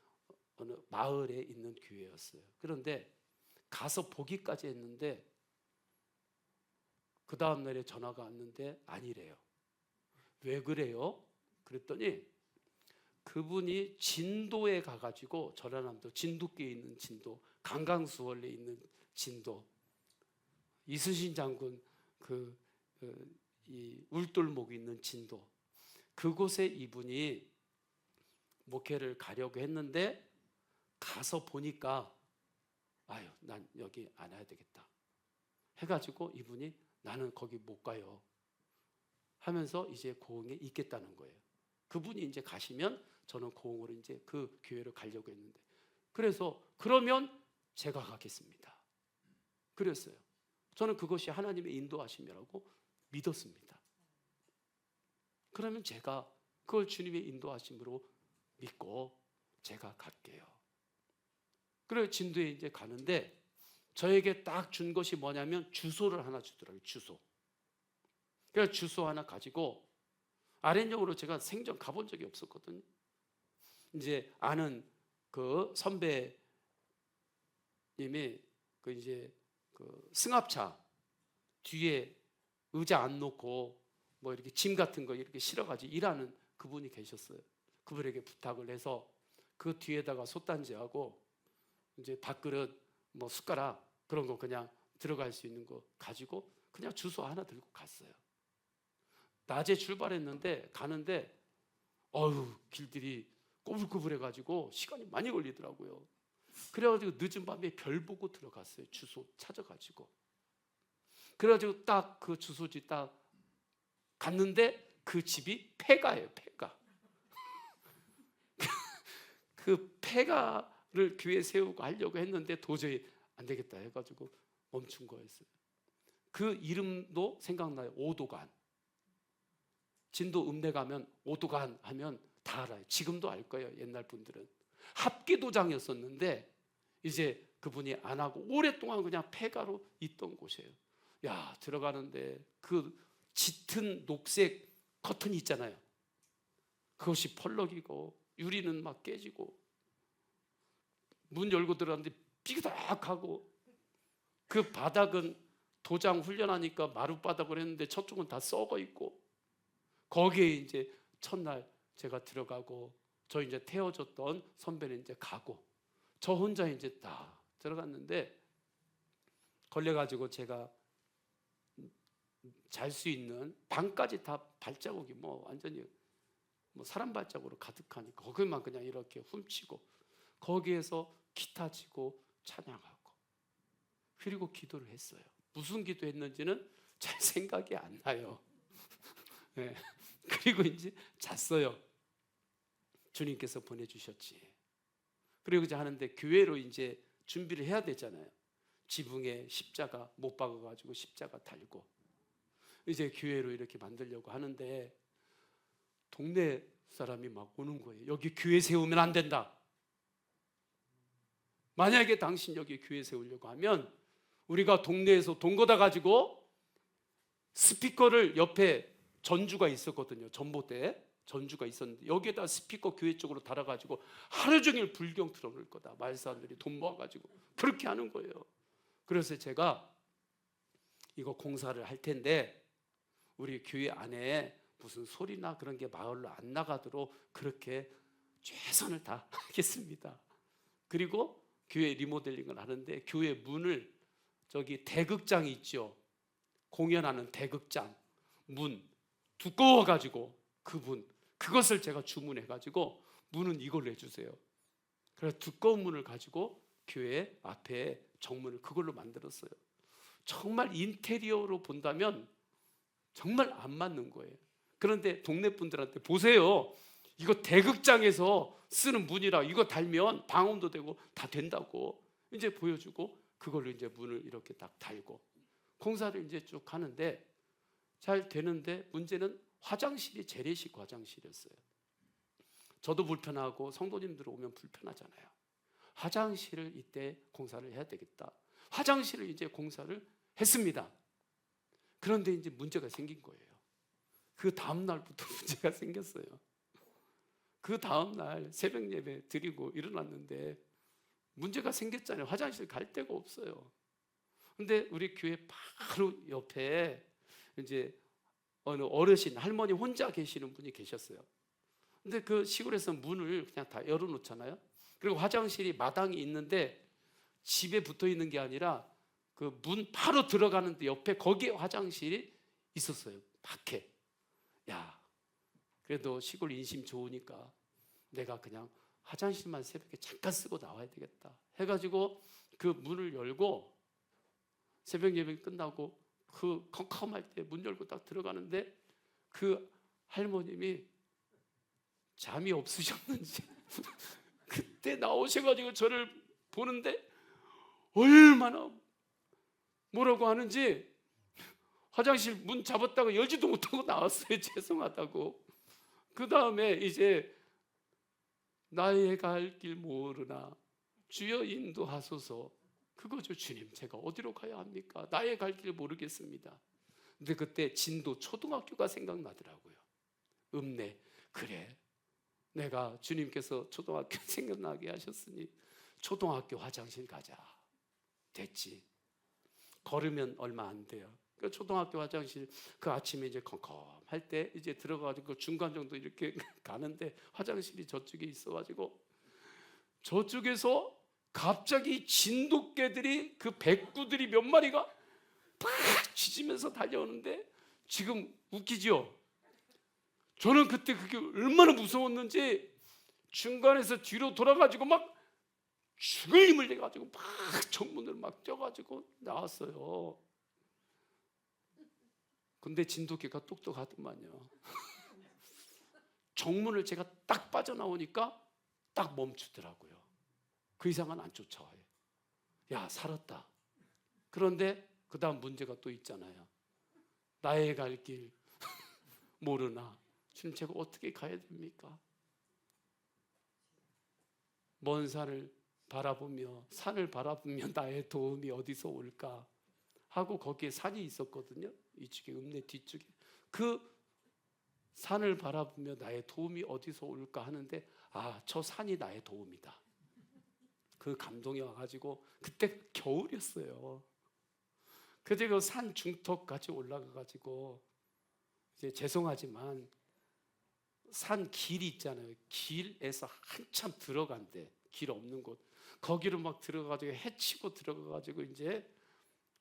[SPEAKER 1] 어느 마을에 있는 교회였어요. 그런데 가서 보기까지 했는데 그 다음 날에 전화가 왔는데 아니래요. 왜 그래요? 그랬더니 그분이 진도에 가가지고, 전라남도 진돗개에 있는 진도, 강강수월에 있는 진도, 이순신 장군 이 울돌목이 있는 진도, 그곳에 이분이 목회를 가려고 했는데 가서 보니까 아유, 난 여기 안 와야 되겠다 해가지고 이분이 나는 거기 못 가요 하면서 이제 고흥에 있겠다는 거예요. 그분이 이제 가시면 저는 고흥으로 이제 그 교회로 가려고 했는데, 그래서 그러면 제가 가겠습니다 그랬어요. 저는 그것이 하나님의 인도하심이라고 믿었습니다. 그러면 제가 그걸 주님의 인도하심으로 믿고 제가 갈게요. 그래서 진도에 이제 가는데 저에게 딱 준 것이 뭐냐면 주소를 하나 주더라고요. 주소. 그래서 주소 하나 가지고 아랫역으로 제가 생전 가본 적이 없었거든요. 이제 아는 그 선배님이 그 이제 그 승합차 뒤에 의자 안 놓고 뭐 이렇게 짐 같은 거 이렇게 실어가지고 일하는 그분이 계셨어요. 그분에게 부탁을 해서 그 뒤에다가 솥단지하고 이제 밥그릇, 뭐 숟가락 그런 거 그냥 들어갈 수 있는 거 가지고 그냥 주소 하나 들고 갔어요. 낮에 출발했는데 가는데 길들이 꼬불꼬불해가지고 시간이 많이 걸리더라고요. 그래가지고 늦은 밤에 별 보고 들어갔어요. 주소 찾아가지고. 그래가지고 딱 그 주소지 딱 갔는데 그 집이 폐가예요. 폐가. 그 폐가를 교회 세우고 하려고 했는데 도저히 안 되겠다 해가지고 멈춘 거였어요. 그 이름도 생각나요. 오도간. 진도 읍내 가면 오도간 하면 다 알아요. 지금도 알 거예요. 옛날 분들은. 합기도장이었었는데 이제 그분이 안 하고 오랫동안 그냥 폐가로 있던 곳이에요. 야, 들어가는데 그 짙은 녹색 커튼이 있잖아요. 그것이 펄럭이고 유리는 막 깨지고 문 열고 들어갔는데 삐그덕하고 그 바닥은 도장 훈련하니까 마룻바닥을 했는데 저쪽은 다 썩어 있고 거기에 이제 첫날 제가 들어가고 저 이제 태워줬던 선배는 이제 가고 저 혼자 이제 다 들어갔는데 걸려가지고 제가 잘 수 있는 방까지 다 발자국이 완전히 사람 발자국으로 가득하니까 거기만 그냥 이렇게 훔치고 거기에서 기타 치고 찬양하고 그리고 기도를 했어요. 무슨 기도했는지는 잘 생각이 안 나요. 네. 그리고 이제 잤어요. 주님께서 보내주셨지. 그리고 이제 하는데 교회로 이제 준비를 해야 되잖아요. 지붕에 십자가 못 박아가지고 십자가 달고 이제 교회로 이렇게 만들려고 하는데 동네 사람이 막 오는 거예요. 여기 교회 세우면 안 된다. 만약에 당신 여기 교회 세우려고 하면 우리가 동네에서 돈 걷어 가지고 스피커를 옆에 전주가 있었거든요. 전봇대 전주가 있었는데 여기에다 스피커 교회 쪽으로 달아가지고 하루 종일 불경 틀어놓을 거다. 마을 사람들이 돈 모아가지고 그렇게 하는 거예요. 그래서 제가 이거 공사를 할 텐데 우리 교회 안에 무슨 소리나 그런 게 마을로 안 나가도록 그렇게 최선을 다하겠습니다. 그리고 교회 리모델링을 하는데 교회 문을 저기 대극장이 있죠. 공연하는 대극장 문 두꺼워가지고 그것을 제가 주문해가지고 문은 이걸로 해주세요. 그래서 두꺼운 문을 가지고 교회 앞에 정문을 그걸로 만들었어요. 정말 인테리어로 본다면 정말 안 맞는 거예요. 그런데 동네 분들한테 보세요. 이거 대극장에서 쓰는 문이라 이거 달면 방음도 되고 다 된다고 이제 보여주고 그걸로 이제 문을 이렇게 딱 달고 공사를 이제 쭉 하는데 잘 되는데 문제는 화장실이 재래식 화장실이었어요. 저도 불편하고 성도님들 오면 불편하잖아요. 화장실을 이때 공사를 해야 되겠다. 화장실을 이제 공사를 했습니다. 그런데 이제 문제가 생긴 거예요. 그 다음 날부터 문제가 생겼어요. 그 다음 날 새벽 예배 드리고 일어났는데 문제가 생겼잖아요. 화장실 갈 데가 없어요. 근데 우리 교회 바로 옆에 이제 어느 어르신 할머니 혼자 계시는 분이 계셨어요. 근데 그 시골에서 문을 그냥 다 열어놓잖아요. 그리고 화장실이 마당이 있는데 집에 붙어 있는 게 아니라 그 문 바로 들어가는데 옆에 거기에 화장실이 있었어요. 밖에. 야, 그래도 시골 인심 좋으니까 내가 그냥 화장실만 새벽에 잠깐 쓰고 나와야 되겠다 해가지고 그 문을 열고 새벽 예배 끝나고 그 컴컴할 때 문 열고 딱 들어가는데 그 할머님이 잠이 없으셨는지 그때 나오셔가지고 저를 보는데 얼마나 뭐라고 하는지 화장실 문 잡았다고 열지도 못하고 나왔어요. 죄송하다고. 그 다음에 이제 나의 갈 길 모르나 주여 인도하소서. 그거죠. 주님, 제가 어디로 가야 합니까? 나의 갈 길 모르겠습니다. 근데 그때 진도 초등학교가 생각나더라고요. 읍내. 그래, 내가 주님께서 초등학교 생각나게 하셨으니 초등학교 화장실 가자. 됐지. 걸으면 얼마 안 돼요. 그 초등학교 화장실 그 아침에 이제 컴컴할 때 이제 들어가가지고 중간 정도 이렇게 가는데 화장실이 저쪽에 있어가지고 저쪽에서 갑자기 진돗개들이 그 백구들이 몇 마리가 팍 짖으면서 달려오는데 지금 웃기죠? 저는 그때 그게 얼마나 무서웠는지 중간에서 뒤로 돌아가지고 막 죽을 힘을 내가지고 막 정문을 막 쪄가지고 나왔어요. 근데 진돗개가 똑똑하더만요. 정문을 제가 딱 빠져나오니까 딱 멈추더라고요. 그 이상은 안 쫓아와요. 야, 살았다. 그런데 그 다음 문제가 또 있잖아요. 나의 갈 길 모르나. 주님, 제가 어떻게 가야 됩니까? 먼 산을 바라보며 나의 도움이 어디서 올까 하고 거기에 산이 있었거든요. 이쪽에 읍내 뒤쪽에. 그 산을 바라보며 나의 도움이 어디서 올까 하는데, 아, 저 산이 나의 도움이다. 그 감동이 와가지고 그때 겨울이었어요. 그래서 그 산 중턱까지 올라가가지고 이제 죄송하지만 산 길이 있잖아요. 길에서 한참 들어간대. 길 없는 곳. 거기로 막 들어가가지고 헤치고 들어가가지고 이제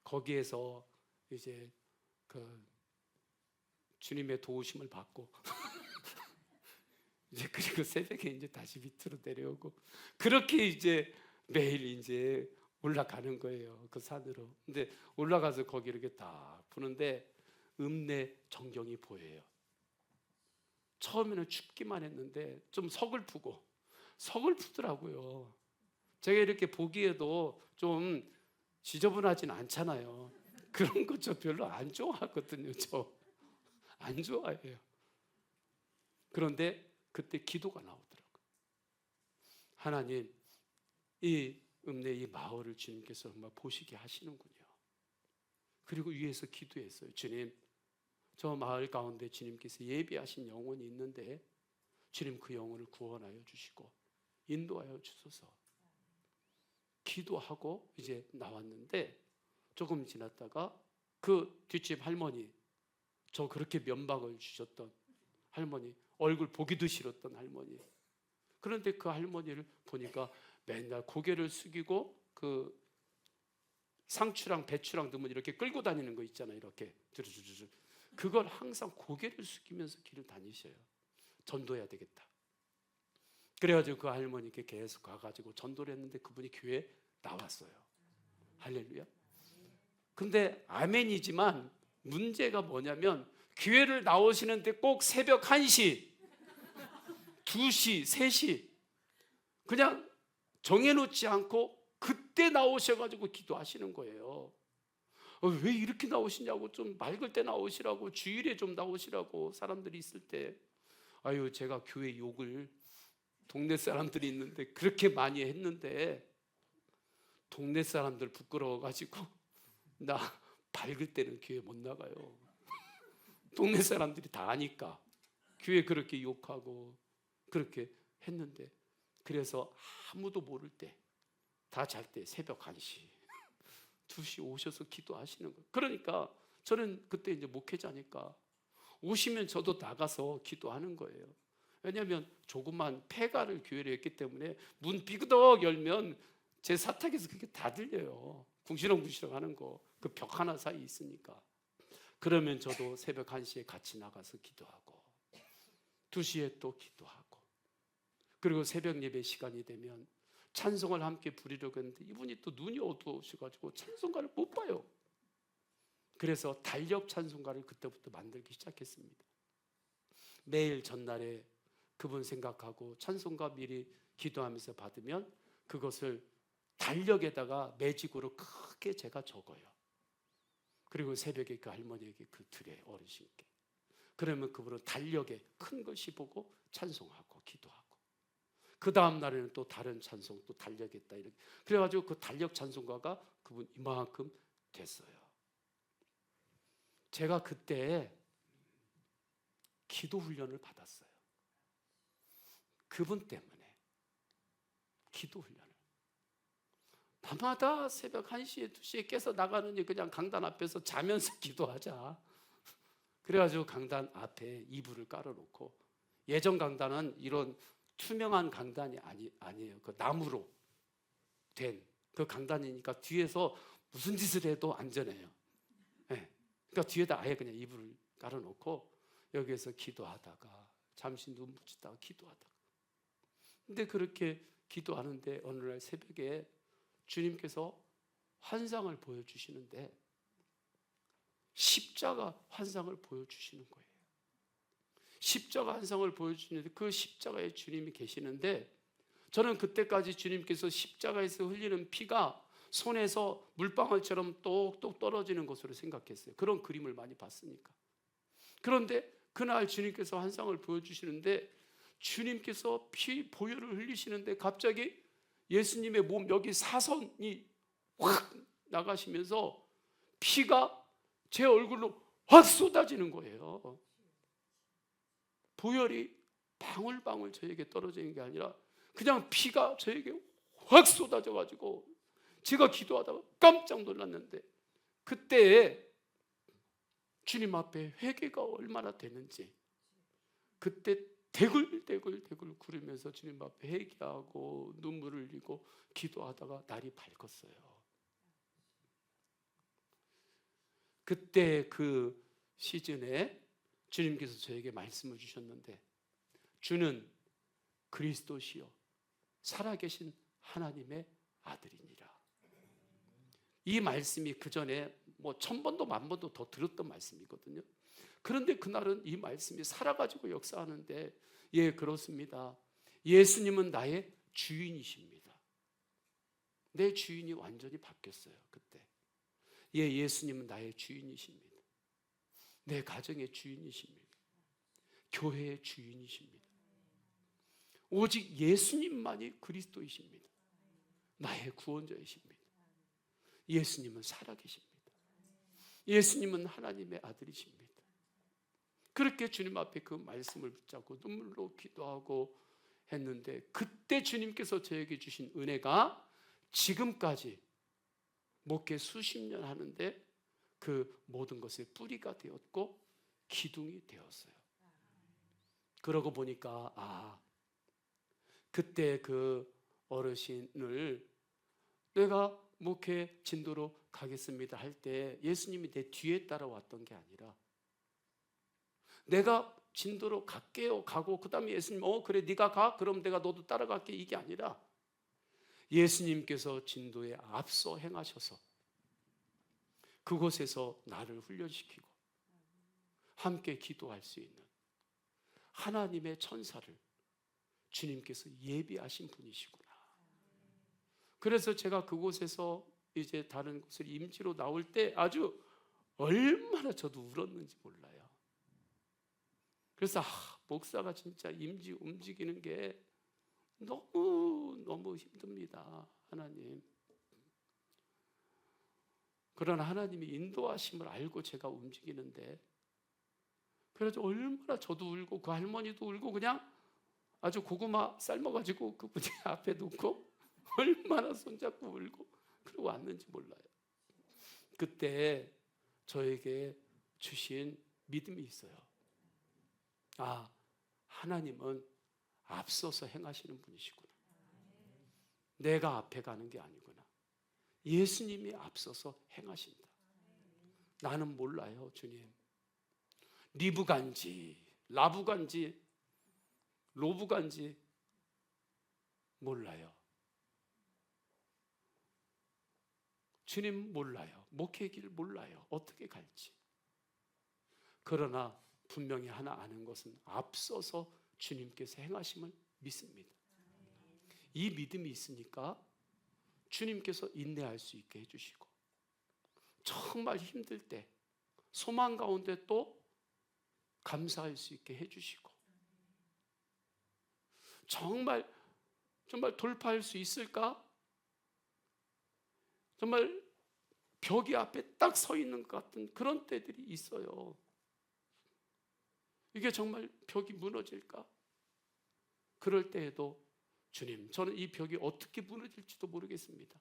[SPEAKER 1] 거기에서 이제 그 주님의 도우심을 받고 이제 그리고 새벽에 이제 다시 밑으로 내려오고 그렇게 이제 매일 이제 올라가는 거예요. 그 산으로. 근데 올라가서 거기 이렇게 딱 보는데 읍내 전경이 보여요. 처음에는 춥기만 했는데 좀 서글프더라고요. 제가 이렇게 보기에도 좀 지저분하진 않잖아요. 그런 거 저 별로 안 좋아하거든요. 저 안 좋아해요. 그런데 그때 기도가 나오더라고요. 하나님, 이 읍내 이 마을을 주님께서 정말 보시게 하시는군요. 그리고 위에서 기도했어요. 주님, 저 마을 가운데 주님께서 예비하신 영혼이 있는데 주님 그 영혼을 구원하여 주시고 인도하여 주소서. 기도하고 이제 나왔는데 조금 지났다가 그 뒷집 할머니, 저 그렇게 면박을 주셨던 할머니, 얼굴 보기도 싫었던 할머니. 그런데 그 할머니를 보니까 맨날 고개를 숙이고 그 상추랑 배추랑 넣으면 이렇게 끌고 다니는 거 있잖아요. 이렇게 주르주르. 그걸 항상 고개를 숙이면서 길을 다니셔요. 전도해야 되겠다. 그래가지고 그 할머니께 계속 가가지고 전도를 했는데 그분이 교회에 나왔어요. 할렐루야. 근데 아멘이지만 문제가 뭐냐면 교회를 나오시는데 꼭 새벽 1시, 2시, 3시 그냥 정해놓지 않고 그때 나오셔가지고 기도하시는 거예요. 왜 이렇게 나오시냐고, 좀 맑을 때 나오시라고, 주일에 좀 나오시라고, 사람들이 있을 때. 아유, 제가 교회 욕을 동네 사람들이 있는데 그렇게 많이 했는데 동네 사람들 부끄러워가지고 나 밝을 때는 교회 못 나가요. 동네 사람들이 다 아니까 교회 그렇게 욕하고 그렇게 했는데, 그래서 아무도 모를 때 다 잘 때 새벽 1시 2시 오셔서 기도하시는 거예요. 그러니까 저는 그때 이제 목회자니까 오시면 저도 나가서 기도하는 거예요. 왜냐하면 조그만 폐가를 교회를 했기 때문에 문 삐그덕 열면 제 사택에서 그게 다 들려요. 궁시렁궁시렁 하는 거, 그 벽 하나 사이 있으니까. 그러면 저도 새벽 1시에 같이 나가서 기도하고 2시에 또 기도하고, 그리고 새벽 예배 시간이 되면 찬송을 함께 부리려고 했는데 이분이 또 눈이 어두우셔가지고 찬송가를 못 봐요. 그래서 달력 찬송가를 그때부터 만들기 시작했습니다. 매일 전날에 그분 생각하고 찬송가 미리 기도하면서 받으면 그것을 달력에다가 매직으로 크게 제가 적어요. 그리고 새벽에 그 할머니에게 그 들에 어르신께, 그러면 그분은 달력에 큰 것이 보고 찬송하고 기도하고, 그 다음 날에는 또 다른 찬송 또 달력했다 이렇게. 그래가지고 그 달력 찬송가가 그분 이만큼 됐어요. 제가 그때 기도 훈련을 받았어요. 그분 때문에 기도 훈련을. 밤마다 새벽 1시에 2시에 깨서 나가느니 그냥 강단 앞에서 자면서 기도하자. 그래가지고 강단 앞에 이불을 깔아놓고, 예전 강단은 이런 투명한 강단이 아니에요. 그 나무로 된 그 강단이니까 뒤에서 무슨 짓을 해도 안전해요. 네. 그러니까 뒤에다 아예 그냥 이불을 깔아놓고 여기에서 기도하다가 잠시 눈 붙이다가 기도하다가. 근데 그렇게 기도하는데 어느 날 새벽에 주님께서 환상을 보여주시는데 십자가 환상을 보여주시는 거예요. 십자가 환상을 보여주시는데 그 십자가에 주님이 계시는데 저는 그때까지 주님께서 십자가에서 흘리는 피가 손에서 물방울처럼 똑똑 떨어지는 것으로 생각했어요. 그런 그림을 많이 봤으니까. 그런데 그날 주님께서 환상을 보여주시는데 주님께서 피 보혈을 흘리시는데 갑자기 예수님의 몸 여기 사선이 확 나가시면서 피가 제 얼굴로 확 쏟아지는 거예요. 보혈이 방울방울 저에게 떨어지는 게 아니라 그냥 피가 저에게 확 쏟아져 가지고 제가 기도하다가 깜짝 놀랐는데 그때 주님 앞에 회개가 얼마나 되는지 그때 대굴대굴 구르면서 주님 앞에 회개하고 눈물을 흘리고 기도하다가 날이 밝았어요. 그때 그 시즌에 주님께서 저에게 말씀을 주셨는데 주는 그리스도시요 살아계신 하나님의 아들이니라. 이 말씀이 그 전에 뭐 1000번도 10,000번도 더 들었던 말씀이거든요. 그런데 그날은 이 말씀이 살아가지고 역사하는데 예, 그렇습니다. 예수님은 나의 주인이십니다. 내 주인이 완전히 바뀌었어요. 그때 예, 예수님은 나의 주인이십니다. 내 가정의 주인이십니다. 교회의 주인이십니다. 오직 예수님만이 그리스도이십니다. 나의 구원자이십니다. 예수님은 살아계십니다. 예수님은 하나님의 아들이십니다. 그렇게 주님 앞에 그 말씀을 붙잡고 눈물로 기도하고 했는데 그때 주님께서 저에게 주신 은혜가 지금까지 목회 수십 년 하는데 그 모든 것의 뿌리가 되었고 기둥이 되었어요. 그러고 보니까 그때 그 어르신을 내가 목회 진도로 가겠습니다 할 때 예수님이 내 뒤에 따라왔던 게 아니라 내가 진도로 갈게요 가고 그 다음에 예수님 그래 네가 가 그럼 내가 너도 따라갈게 이게 아니라 예수님께서 진도에 앞서 행하셔서 그곳에서 나를 훈련시키고 함께 기도할 수 있는 하나님의 천사를 주님께서 예비하신 분이시구나. 그래서 제가 그곳에서 이제 다른 곳을 임지로 나올 때 아주 얼마나 저도 울었는지 몰라요. 그래서 목사가 진짜 임지 움직이는 게 너무 힘듭니다. 하나님. 그러나 하나님이 인도하심을 알고 제가 움직이는데 그래서 얼마나 저도 울고 그 할머니도 울고 그냥 아주 고구마 삶아가지고 그분이 앞에 놓고 얼마나 손잡고 울고 그러고 왔는지 몰라요. 그때 저에게 주신 믿음이 있어요. 하나님은 앞서서 행하시는 분이시구나. 내가 앞에 가는 게 아니구나. 예수님이 앞서서 행하신다. 나는 몰라요, 주님. 리브간지, 라브간지, 로브간지 몰라요. 주님 몰라요. 목회 길 몰라요. 어떻게 갈지. 그러나 분명히 하나 아는 것은 앞서서 주님께서 행하심을 믿습니다. 이 믿음이 있으니까 주님께서 인내할 수 있게 해주시고 정말 힘들 때 소망 가운데 또 감사할 수 있게 해주시고 정말 돌파할 수 있을까? 정말 벽이 앞에 딱 서 있는 것 같은 그런 때들이 있어요. 이게 정말 벽이 무너질까? 그럴 때에도 주님, 저는 이 벽이 어떻게 무너질지도 모르겠습니다.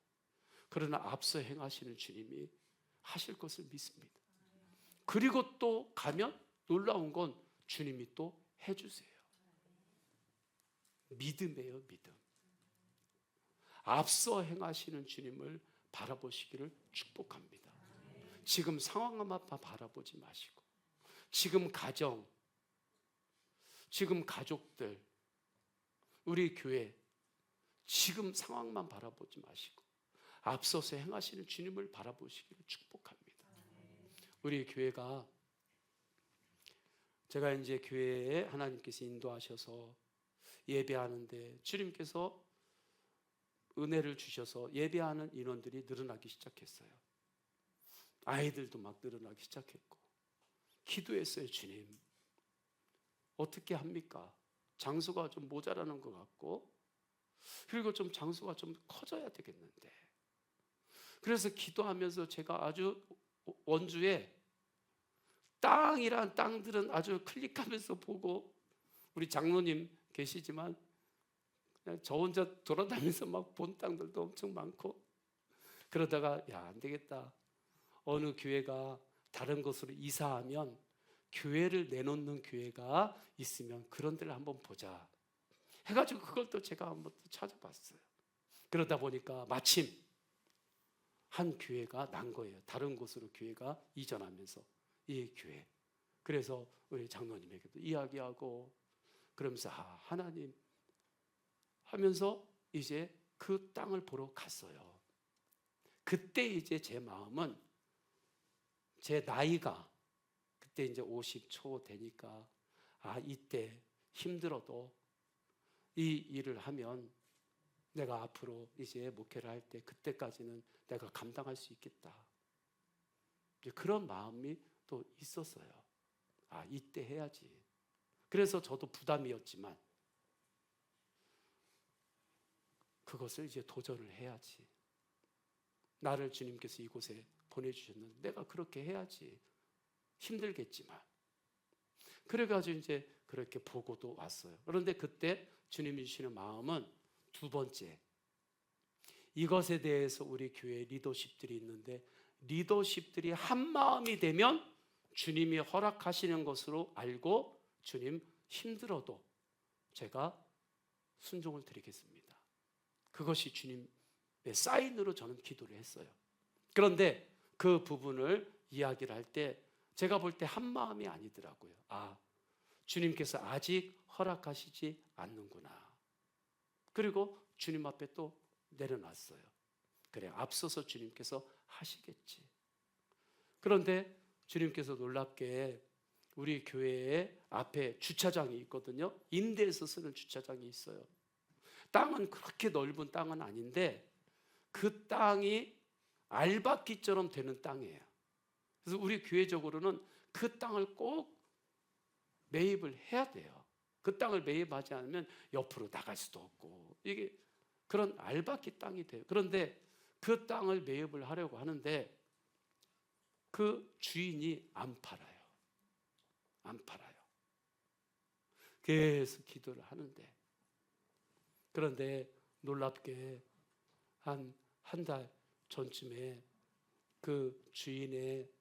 [SPEAKER 1] 그러나 앞서 행하시는 주님이 하실 것을 믿습니다. 그리고 또 가면 놀라운 건 주님이 또 해주세요. 믿음이에요, 믿음. 앞서 행하시는 주님을 바라보시기를 축복합니다. 지금 상황만 바라보지 마시고, 지금 가정, 지금 가족들, 우리 교회, 지금 상황만 바라보지 마시고 앞서서 행하시는 주님을 바라보시기를 축복합니다. 우리 교회가, 제가 이제 교회에 하나님께서 인도하셔서 예배하는데 주님께서 은혜를 주셔서 예배하는 인원들이 늘어나기 시작했어요. 아이들도 막 늘어나기 시작했고, 기도했어요. 주님, 어떻게 합니까? 장소가 좀 모자라는 것 같고, 그리고 좀 장소가 좀 커져야 되겠는데. 그래서 기도하면서 제가 아주 원주에 땅이란 땅들은 아주 클릭하면서 보고, 우리 장로님 계시지만 그냥 저 혼자 돌아다니면서 막 본 땅들도 엄청 많고, 그러다가 야, 안 되겠다. 어느 교회가 다른 곳으로 이사하면 교회를 내놓는 교회가 있으면 그런 데를 한번 보자 해가지고 그걸 또 제가 한번 또 찾아봤어요. 그러다 보니까 마침 한 교회가 난 거예요. 다른 곳으로 교회가 이전하면서 이 교회. 그래서 우리 장로님에게도 이야기하고 그러면서 하나님 하면서 이제 그 땅을 보러 갔어요. 그때 이제 제 마음은, 제 나이가 그때 이제 50초 되니까 이때 힘들어도 이 일을 하면 내가 앞으로 이제 목회를 할 때 그때까지는 내가 감당할 수 있겠다. 그런 마음이 또 있었어요. 이때 해야지. 그래서 저도 부담이었지만 그것을 이제 도전을 해야지. 나를 주님께서 이곳에 보내주셨는데 내가 그렇게 해야지. 힘들겠지만. 그래가지고 이제 그렇게 보고도 왔어요. 그런데 그때 주님이 주시는 마음은 두 번째, 이것에 대해서 우리 교회 리더십들이 있는데 리더십들이 한 마음이 되면 주님이 허락하시는 것으로 알고 주님 힘들어도 제가 순종을 드리겠습니다. 그것이 주님의 사인으로 저는 기도를 했어요. 그런데 그 부분을 이야기를 할 때 제가 볼 때 한 마음이 아니더라고요. 주님께서 아직 허락하시지 않는구나. 그리고 주님 앞에 또 내려놨어요. 그래, 앞서서 주님께서 하시겠지. 그런데 주님께서 놀랍게 우리 교회에 앞에 주차장이 있거든요. 임대해서 쓰는 주차장이 있어요. 땅은 그렇게 넓은 땅은 아닌데 그 땅이 알박기처럼 되는 땅이에요. 그래서 우리 교회적으로는 그 땅을 꼭 매입을 해야 돼요. 그 땅을 매입하지 않으면 옆으로 나갈 수도 없고, 이게 그런 알박기 땅이 돼요. 그런데 그 땅을 매입을 하려고 하는데 그 주인이 안 팔아요. 안 팔아요. 계속 기도를 하는데, 그런데 놀랍게 한 달 전쯤에 그 주인의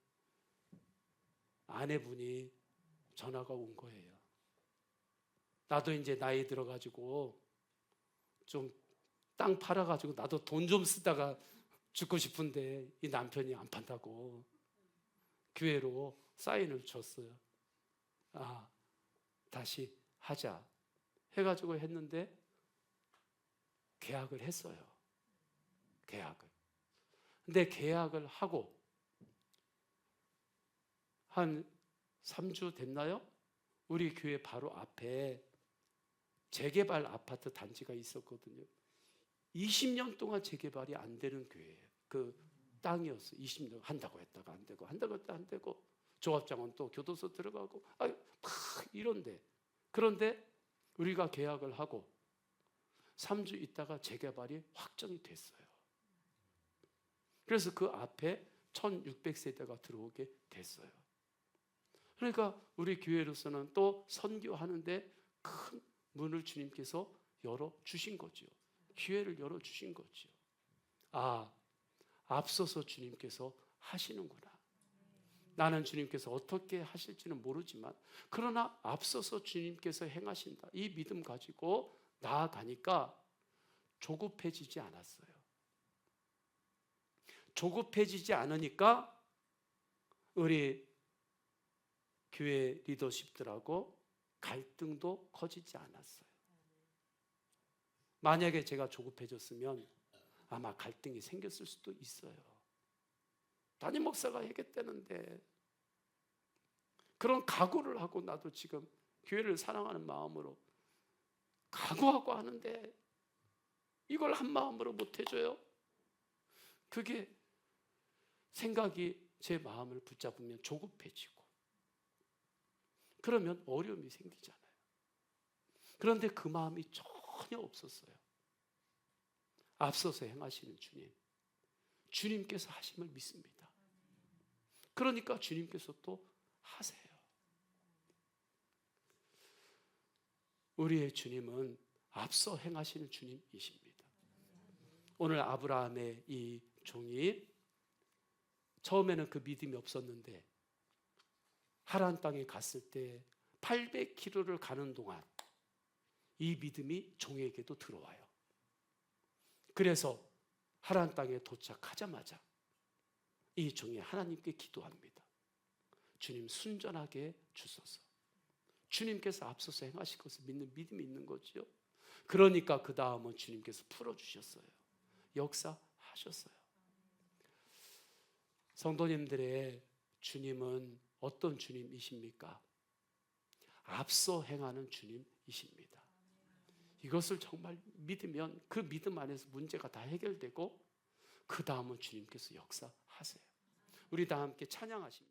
[SPEAKER 1] 아내분이 전화가 온 거예요. 나도 이제 나이 들어가지고 좀 땅 팔아가지고 나도 돈 좀 쓰다가 죽고 싶은데 이 남편이 안 판다고 교회로 사인을 줬어요. 다시 하자 해가지고 했는데 계약을 했어요. 계약을. 근데 계약을 하고 한 3주 됐나요? 우리 교회 바로 앞에 재개발 아파트 단지가 있었거든요. 20년 동안 재개발이 안 되는 교회예요. 그 땅이었어요. 20년 한다고 했다가 안 되고, 한다고 했다가 안 되고, 조합장은 또 교도소 들어가고, 막 이런데. 그런데 우리가 계약을 하고 3주 있다가 재개발이 확정이 됐어요. 그래서 그 앞에 1600세대가 들어오게 됐어요. 그러니까 우리 교회로서는 또 선교하는데 큰 문을 주님께서 열어주신 거죠. 기회를 열어주신 거죠. 앞서서 주님께서 하시는구나. 나는 주님께서 어떻게 하실지는 모르지만 그러나 앞서서 주님께서 행하신다. 이 믿음 가지고 나아가니까 조급해지지 않았어요. 조급해지지 않으니까 우리 교회 리더십들하고 갈등도 커지지 않았어요. 만약에 제가 조급해졌으면 아마 갈등이 생겼을 수도 있어요. 담임 목사가 해겠다는데, 그런 각오를 하고 나도 지금 교회를 사랑하는 마음으로 각오하고 하는데 이걸 한 마음으로 못 해줘요? 그게 생각이 제 마음을 붙잡으면 조급해지고, 그러면 어려움이 생기잖아요. 그런데 그 마음이 전혀 없었어요. 앞서서 행하시는 주님, 주님께서 하심을 믿습니다. 그러니까 주님께서 또 하세요. 우리의 주님은 앞서 행하시는 주님이십니다. 오늘 아브라함의 이 종이 처음에는 그 믿음이 없었는데 하란 땅에 갔을 때 800km를 가는 동안 이 믿음이 종에게도 들어와요. 그래서 하란 땅에 도착하자마자 이 종이 하나님께 기도합니다. 주님, 순전하게 주소서. 주님께서 앞서서 행하실 것을 믿는 믿음이 있는 거죠. 그러니까 그 다음은 주님께서 풀어주셨어요. 역사하셨어요. 성도님들의 주님은 어떤 주님이십니까? 앞서 행하는 주님이십니다. 이것을 정말 믿으면 그 믿음 안에서 문제가 다 해결되고 그 다음은 주님께서 역사하세요. 우리 다 함께 찬양하십니다.